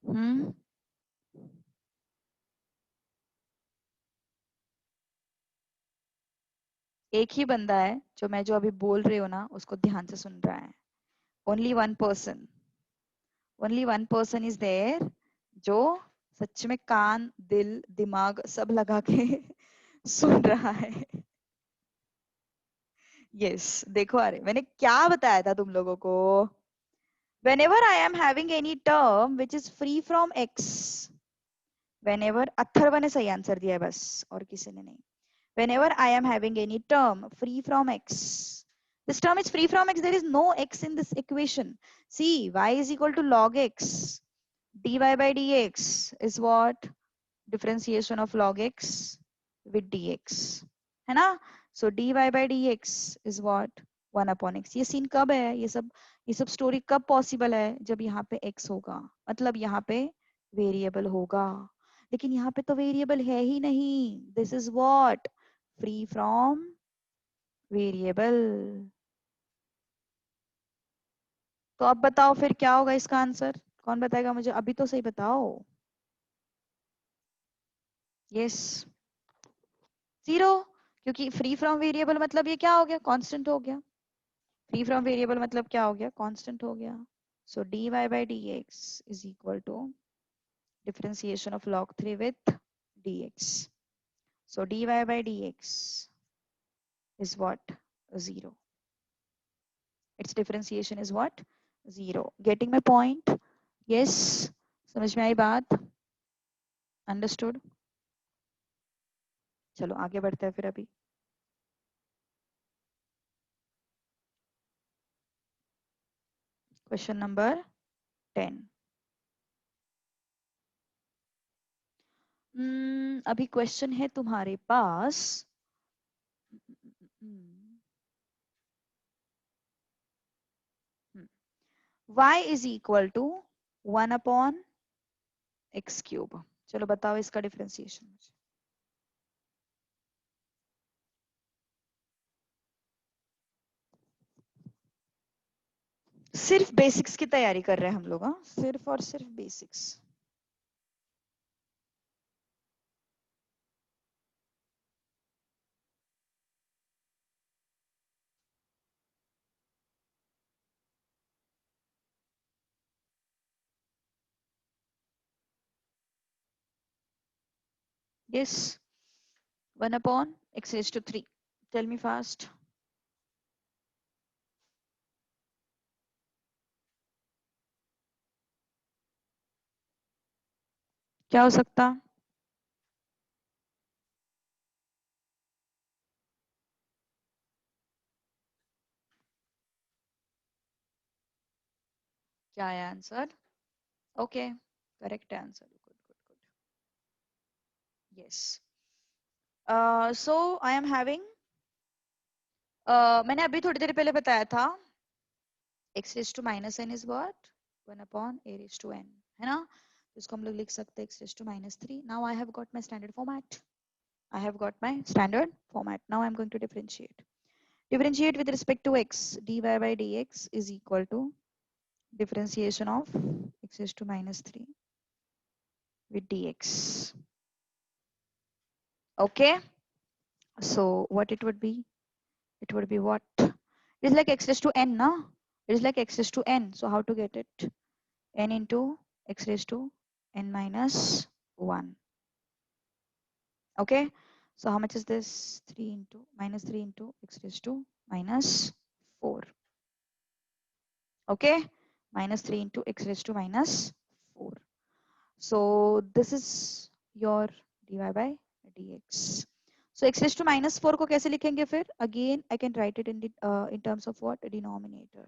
हम्म, एक ही बंदा है जो मैं जो अभी बोल रही हूँ ना उसको ध्यान से सुन रहा है। Only one person, only one person is there जो सच में कान दिल दिमाग सब लगा के सुन रहा है। यस, देखो अरे मैंने क्या बताया था तुम लोगों को, whenever I am having any term which is free from x, whenever Atharva ने सही आंसर दिया है बस, और किसी ने नहीं। Whenever I am having any term free from x, this term is free from x, there is no x in this equation. See, y is equal to log x, dy by dx is what? Differentiation of log x with dx, है ना? So dy by dx is what? 1 upon x. ये scene कब है? ये सब story कब possible है? जब यहाँ पे x होगा, मतलब यहाँ पे वेरिएबल होगा, लेकिन यहाँ पे तो वेरिएबल है ही नहीं। This is what? Free from variable. तो अब बताओ फिर क्या होगा इसका आंसर? कौन बताएगा मुझे? अभी तो सही बताओ। यस, जीरो, क्योंकि फ्री फ्रॉम वेरिएबल मतलब ये क्या हो गया? कांस्टेंट हो गया। फ्री फ्रॉम वेरिएबल मतलब क्या हो गया? कांस्टेंट हो गया। सो dy by dx is equal to differentiation of log 3 with dx. So dy by dx is what? 0. Its differentiation is what? 0. Getting my point? Yes, समझ में आई बात? अंडरस्टूड? चलो आगे बढ़ते हैं फिर अभी। Question number 10। अभी क्वेश्चन है तुम्हारे पास, y is equal to 1 upon x cube. चलो बताओ इसका डिफरेंशिएशन। सिर्फ बेसिक्स की तैयारी कर रहे हैं हम लोग, हाँ, सिर्फ और सिर्फ basics. Yes, 1 upon x raised to 3। Tell me fast. क्या हो सकता? क्या है answer? Okay, correct answer. Good good good. Yes, so I am having, मैंने अभी थोड़ी देर पहले बताया था x raised to minus n is what? 1 upon a raised to n, है ना? तो इसको हम लोग लिख सकते हैं x raised to minus 3। Now I have got my standard format. I have got my standard format. Now I'm going to differentiate. Differentiate with respect to x. dy by dx is equal to differentiation of x raised to minus 3 with dx. Okay. So what it would be? It would be what? It is like x raised to n, na? It is like x raised to n. So how to get it? N into x raised to n minus 1. Okay. So how much is this? 3 into minus 3 into x raised to minus 4. Okay. Minus 3 into x raised to minus 4. So this is your dy by dx. So x raised to minus 4 को कैसे लिखेंगे फिर? Again, I can write it in terms of what? Denominator.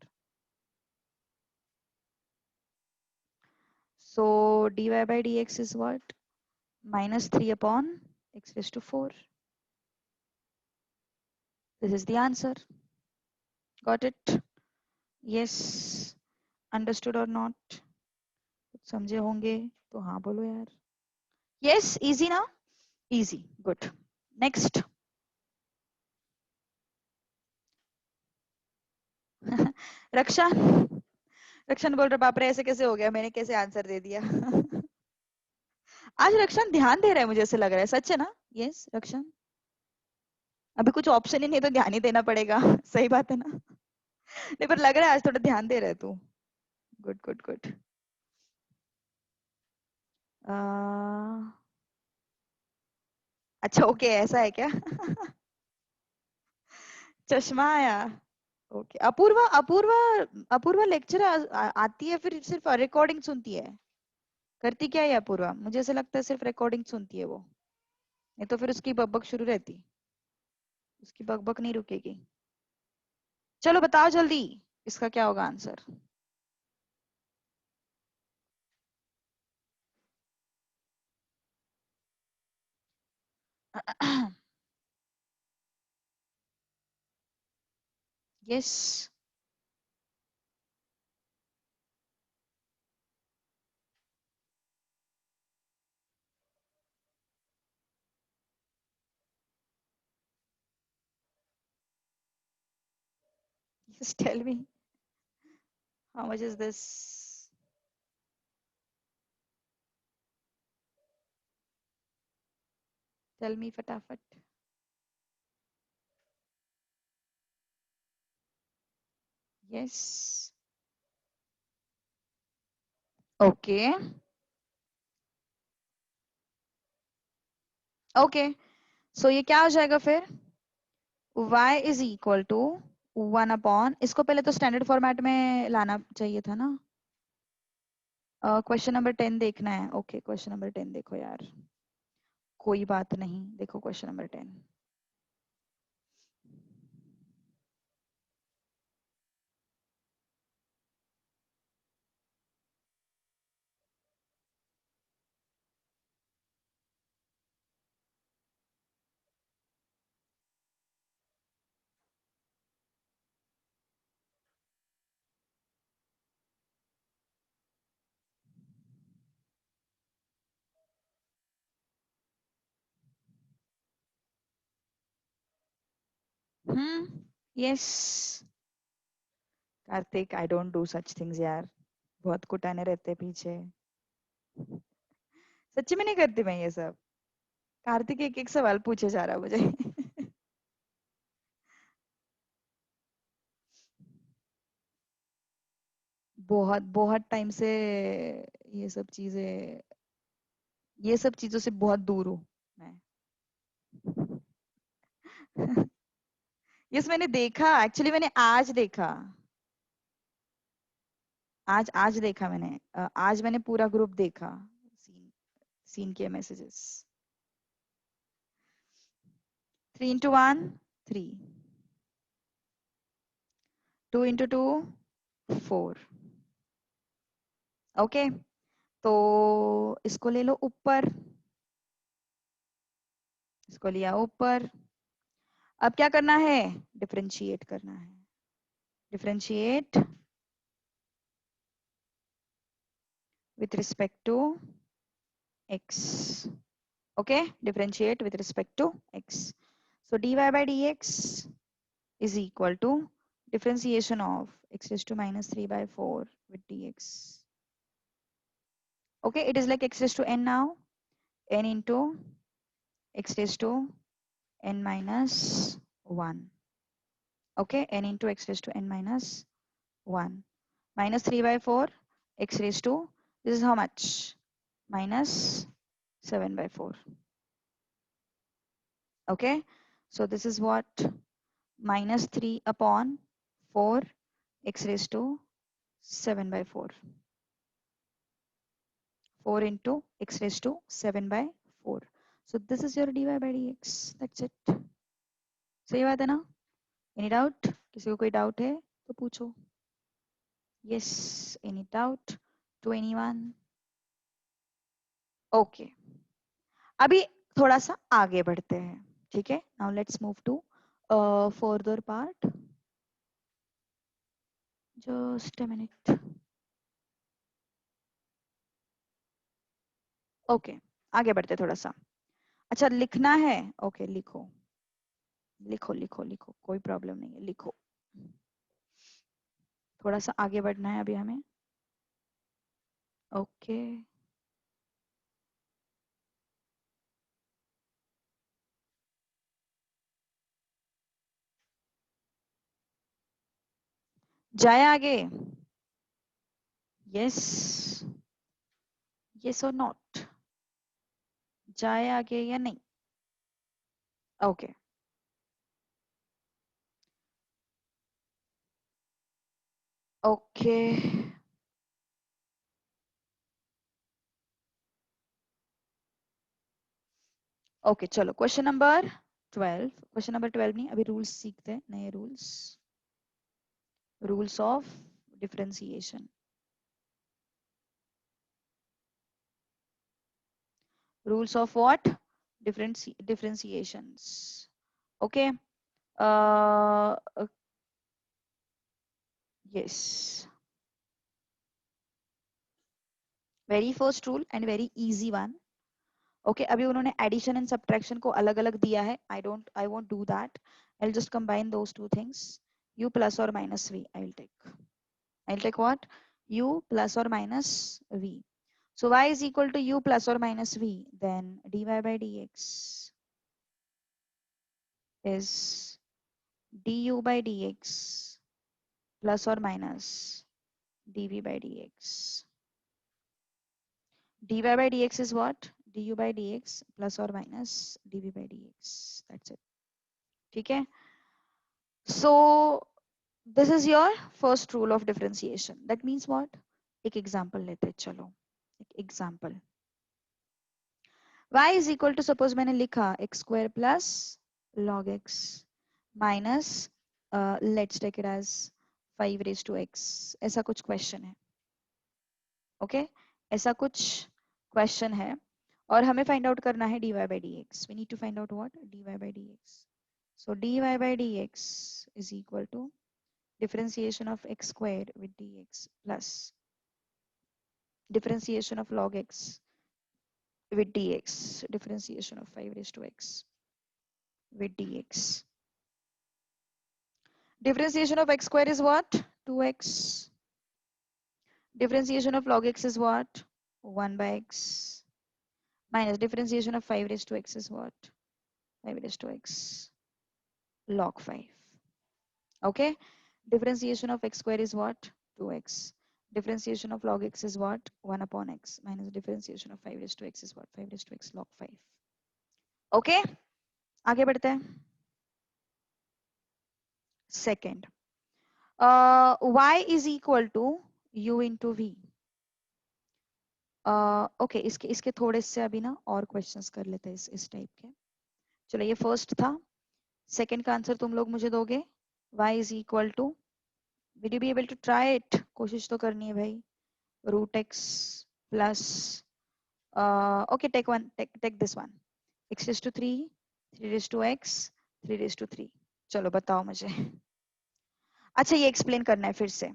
So dy by dx is what? Minus 3 upon x raised to 4. This is the answer. Got it? Yes. Understood or not? समझे होंगे तो हाँ बोलो यार. Yes, easy ना? Easy. Good. Next. रक्षा रक्षण बोल रहा बाप रे ऐसे कैसे हो गया, मैंने कैसे आंसर दे दिया. आज रक्षण ध्यान दे रहा है, मुझे ऐसे लग रहा है. सच है ना? यस रक्षण. अभी कुछ ऑप्शन ही नहीं तो ध्यान ही देना पड़ेगा. सही बात है ना? नहीं पर लग रहा है आज थोड़ा ध्यान दे रहा है तू. Good good good. अच्छा ओके ऐसा है क्या? चश्मा आया. ओके. अपूर्वा अपूर्वा अपूर्वा लेक्चर आती है फिर सिर्फ रिकॉर्डिंग सुनती है? करती क्या है अपूर्वा? मुझे ऐसा लगता है सिर्फ रिकॉर्डिंग सुनती है वो. नहीं तो फिर उसकी बकबक शुरू रहती. उसकी बकबक नहीं रुकेगी. चलो बताओ जल्दी, इसका क्या होगा answer? Yes. Just tell me how much is this? Tell me फटाफट. Yes. Okay. Okay. So ये क्या हो जाएगा फिर? y is equal to 1 upon, इसको पहले तो स्टैंडर्ड फॉर्मेट में लाना चाहिए था ना. क्वेश्चन नंबर 10 देखना है. ओके क्वेश्चन नंबर 10 देखो यार. कोई बात नहीं, देखो question number 10. Yes. Kartik I don't do such things यार. बहुत कुटाने रहते पीछे. सच्ची में नहीं करती मैं ये सब. कार्तिक एक एक सवाल पूछे जा रहा है मुझे. बहुत बहुत टाइम से ये सब चीजें, ये सब चीजों से बहुत दूर हूँ मैं. यस मैंने देखा, एक्चुअली मैंने आज देखा. आज आज देखा मैंने. आज मैंने पूरा ग्रुप देखा. सीन सीन के मैसेजेस. 3 into 1 3, 2 into 2 4. ओके. तो इसको ले लो ऊपर, इसको लिया ऊपर. अब क्या करना है? डिफरेंशिएट करना है. Differentiate with respect to x. Okay, differentiate with respect to x. So dy by dx is equal to differentiation of x raised to minus 3 by 4 with dx. Okay, it is like x raised to n now, n into x raised to n minus 1. Okay, n into x raised to n minus 1. Minus 3 by 4, x raised to, this is how much? Minus 7 by 4. Okay, so this is what? Minus 3 upon 4 x raised to 7 by 4. 4 into x raised to 7 by 4. So this is your dy by dx. That's it. सही बात है ना? Any doubt? किसी को कोई doubt है तो पूछो. Yes, any doubt to anyone? Okay, अभी थोड़ा सा आगे बढ़ते हैं, ठीक है। Now let's move to further part, just a minute. Okay, आगे बढ़ते थोड़ा सा। अच्छा लिखना है, ओके लिखो लिखो लिखो लिखो, कोई प्रॉब्लम नहीं है, लिखो। थोड़ा सा आगे बढ़ना है अभी हमें। ओके जाए आगे, यस यस और नॉट, जाए आगे या नहीं। ओके ओके ओके, चलो क्वेश्चन नंबर 12, क्वेश्चन नंबर 12 नहीं, अभी रूल्स सीखते हैं, नए rules, rules of differentiation, rules of what, differentiations. Okay yes, very first rule and very easy one. Okay, अभी उन्होंने एडिशन एंड सब्ट्रैक्शन को अलग अलग दिया है, I won't do that, I will just combine those two things, u plus और minus v, I'll take what, u plus or minus v. So y is equal to u plus or minus v, then dy by dx is du by dx plus or minus dv by dx. dy by dx is what, du by dx plus or minus dv by dx, that's it, ठीक है। So this is your first rule of differentiation, that means what, एक example लेते हैं, चलो एक example, y is equal to, suppose मैंने लिखा x square plus log x minus let's take it as 5 raise to x, ऐसा कुछ question है। ओके ऐसा कुछ क्वेश्चन है और हमें फाइंड आउट करना है dy by dx, we need to find out what, dy by dx. So dy by dx is equal to differentiation of x square with dx plus differentiation of log x with dx, differentiation of 5 raised to x with dx. Differentiation of x square is what, 2x. Differentiation of log x is what, 1 by x, minus differentiation of 5 raised to x is what, 5 raised to x log 5. Okay, differentiation of x square is what, 2x. Differentiation of log x is what, 1 upon x, minus differentiation of 5 raised to x is what, 5 raised to x log 5. Okay, आगे बढ़ते हैं। Second, y is equal to u into v. Okay इसके थोड़े से अभी ना और questions कर लेते हैं इस टाइप के। चलो ये फर्स्ट था, सेकंड का आंसर तुम लोग मुझे दोगे, y is equal to, will you be able to try it, कोशिश तो करनी है भाई, root x plus okay take this one, x raised to 3, 3 raised to x, 3 raised to 3, चलो बताओ मुझे। अच्छा ये एक्सप्लेन करना है फिर से,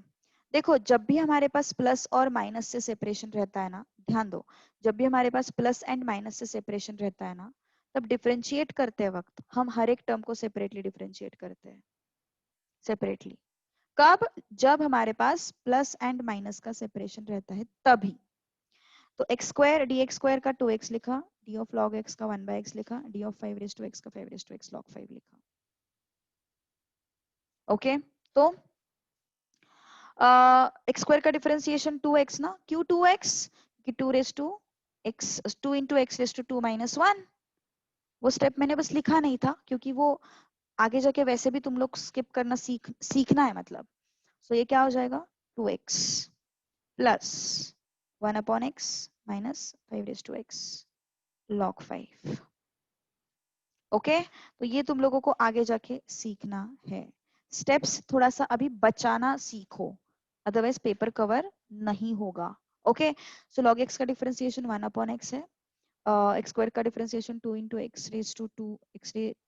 देखो जब भी हमारे पास प्लस और माइनस से सेपरेशन रहता है ना, ध्यान दो, जब भी हमारे पास प्लस एंड माइनस से सेपरेशन रहता है ना, तब डिफरेंशिएट करते वक्त हम हर एक टर्म को सेपरेटली डिफरेंशिएट करते हैं, सेपरेटली। कब, जब हमारे पास प्लस एंड माइनस का सेपरेशन रहता है तभी। तो x square d x square का 2x लिखा, डी ऑफ लॉग एक्स का 1 बाय एक्स लिखा, d of 5 raise to x का 5 रेज टू एक्स लॉग 5 लिखा। ओके तो एक्स स्क्वायर का डिफरेंशिएशन 2x ना, क्यों 2x, कि 2 raise to x, 2 into x raise to 2 minus 1, वो स्टेप मैंने बस लिखा नहीं था क्योंकि वो आगे जाके वैसे भी तुम लोग स्किप करना सीखना है मतलब। सो ये क्या हो जाएगा, 2x plus 1 upon x minus 5 raise to x log 5। ओके तो ये तुम लोगों को आगे जाके सीखना है, स्टेप्स थोड़ा सा अभी बचाना सीखो, अदरवाइज पेपर कवर नहीं होगा। ओके सो log x का डिफरेंशिएशन 1 अपॉन x है, एक्स स्क्वायर का differentiation 2 into x raise to 2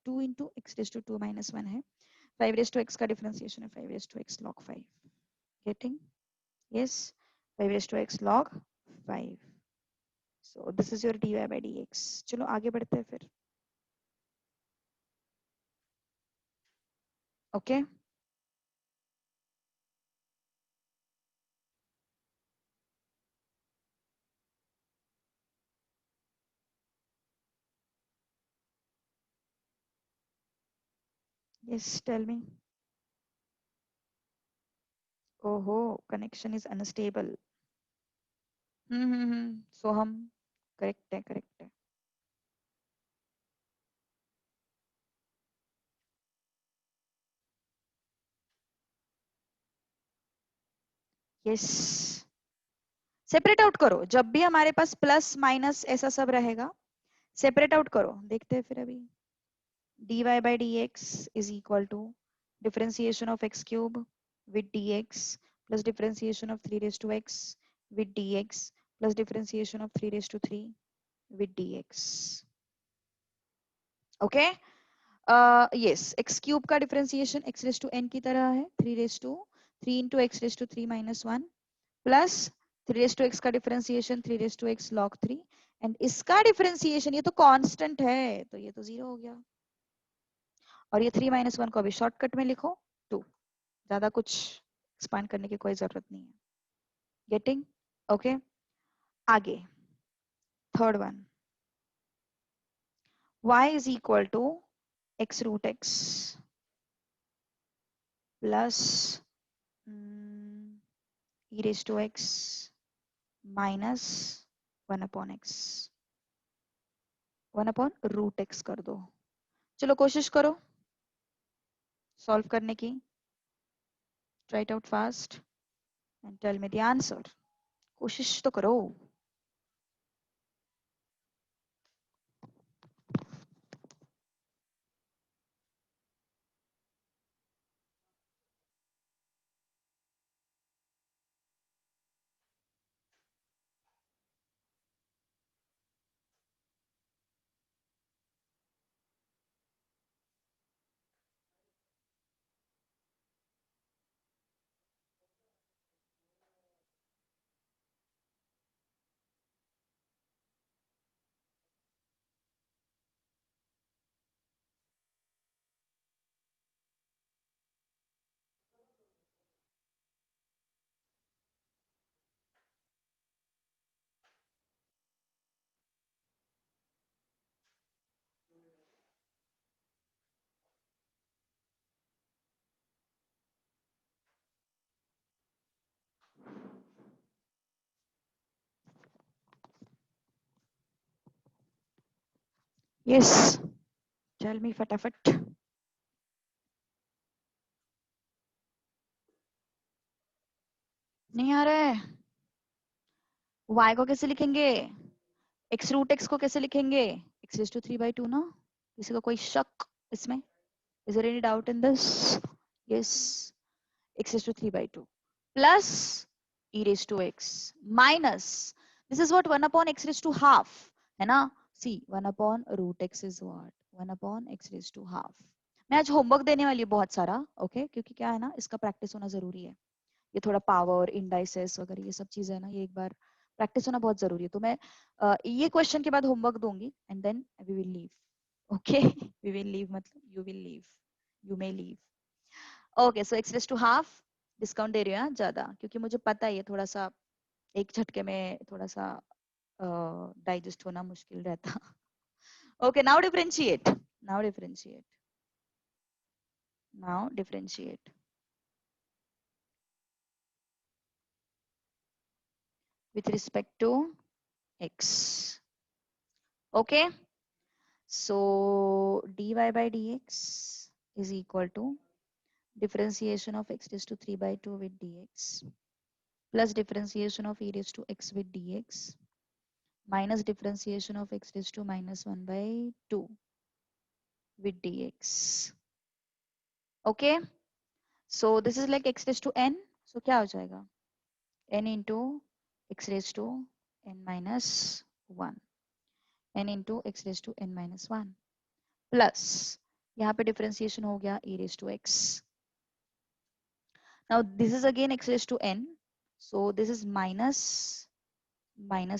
2 into x raise to 2 minus 1 है. 5 रेज टू एक्स का डिफरेंशिएशन है 5 raise to x log 5. Getting? Yes, 5 raise to x log 5. So this is your dy by dx. चलो आगे बढ़ते हैं फिर. Okay, yes tell मी. ओहो, connection is unstable. सो हम करेक्ट है, करेक्ट है. यस, सेपरेट आउट करो. जब भी हमारे पास प्लस माइनस ऐसा सब रहेगा, सेपरेट आउट करो. देखते हैं फिर अभी. dy by dx is equal to differentiation of x cube with dx plus differentiation of 3 raised to x with dx plus differentiation of 3 raised to 3 with dx. Okay. Yes, x cube का differentiation x raised to n की तरह है. 3 raised to 3 into x raised to 3 minus 1 plus 3 raised to x का differentiation 3 raised to x log 3 and इसका differentiation ये तो constant है तो ये तो 0 हो गया. और ये 3 minus 1 को अभी शॉर्टकट में लिखो 2. ज्यादा कुछ एक्सपांड करने की कोई जरूरत नहीं है. गेटिंग? ओके, आगे third one. y is equal to x root x plus e raised to x minus 1 upon x. 1 upon root x कर दो. चलो कोशिश करो सॉल्व करने की. Try it out fast and tell me the answer. कोशिश तो करो. यस, टेल मी फटाफट. नहीं आ रहा है. y को कैसे लिखेंगे? x रूट x को कैसे लिखेंगे? x raised to 3 by 2 ना. किसी का कोई शक इसमें? Is there any doubt in this? Yes, x raised to 3 by 2 plus e raised to x minus, this is what 1 upon x raised to half है ना. see 1 upon root x is what 1 upon x raised to half. मैं आज homework देने वाली हूँ बहुत सारा. Okay क्योंकि क्या है ना, इसका प्रैक्टिस होना जरूरी है. ये थोड़ा पावर इंडाइसेस वगैरह ये सब चीजें है ना, ये एक बार प्रैक्टिस होना बहुत जरूरी है. तो मैं ये क्वेश्चन के बाद होमवर्क दूंगी and then we will leave. Okay, we will leave मतलब you will leave, you may leave. Okay, so x raise to half discount दे रही हूँ ज्यादा क्योंकि मुझे पता है ये थोड़ा सा एक झटके में थोड़ा सा डाइजेस्ट होना मुश्किल रहता. Okay, now differentiate. Now differentiate. Now differentiate with respect to x. Okay, so dy by dx is equal to differentiation of x raised to 3 by 2 with dx plus differentiation of e raised to x with dx minus differentiation of x raised to minus 1 by 2 with dx. Okay, so this is like x raised to n. So क्या हो जाएगा? n into x raised to n minus 1 n into x raised to n minus 1 plus यहाँ पे differentiation हो गया e raised to x. Now this is again x raised to n, so this is minus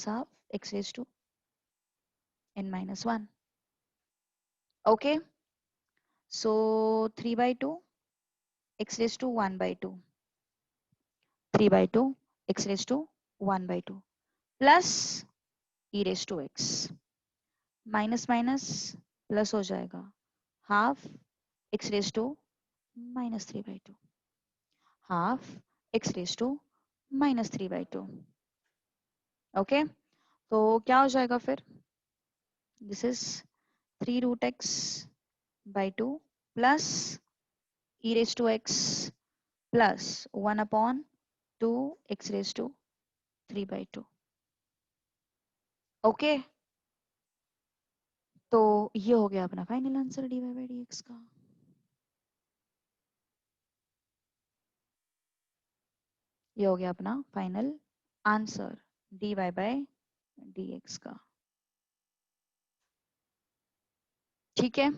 half x raised to n minus 1. Okay, so 3 by 2 x raised to 1 by 2, 3 by 2 x raised to 1 by 2 plus e raised to x. Minus minus plus हो जाएगा, half x raised to minus 3 by 2, half x raised to minus 3 by 2. Okay, तो क्या हो जाएगा फिर, this is 3 root x by 2 plus e raised to x plus 1 upon 2 x raised to 3 by 2. Okay, तो ये हो गया अपना final answer dy by dx का. ये हो गया अपना final answer dy by dx का. ठीक है,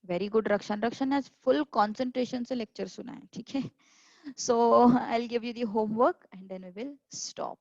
वेरी गुड रक्षन ने फुल कंसंट्रेशन से लेक्चर सुना है. ठीक है, so I will give you the homework and then we will stop.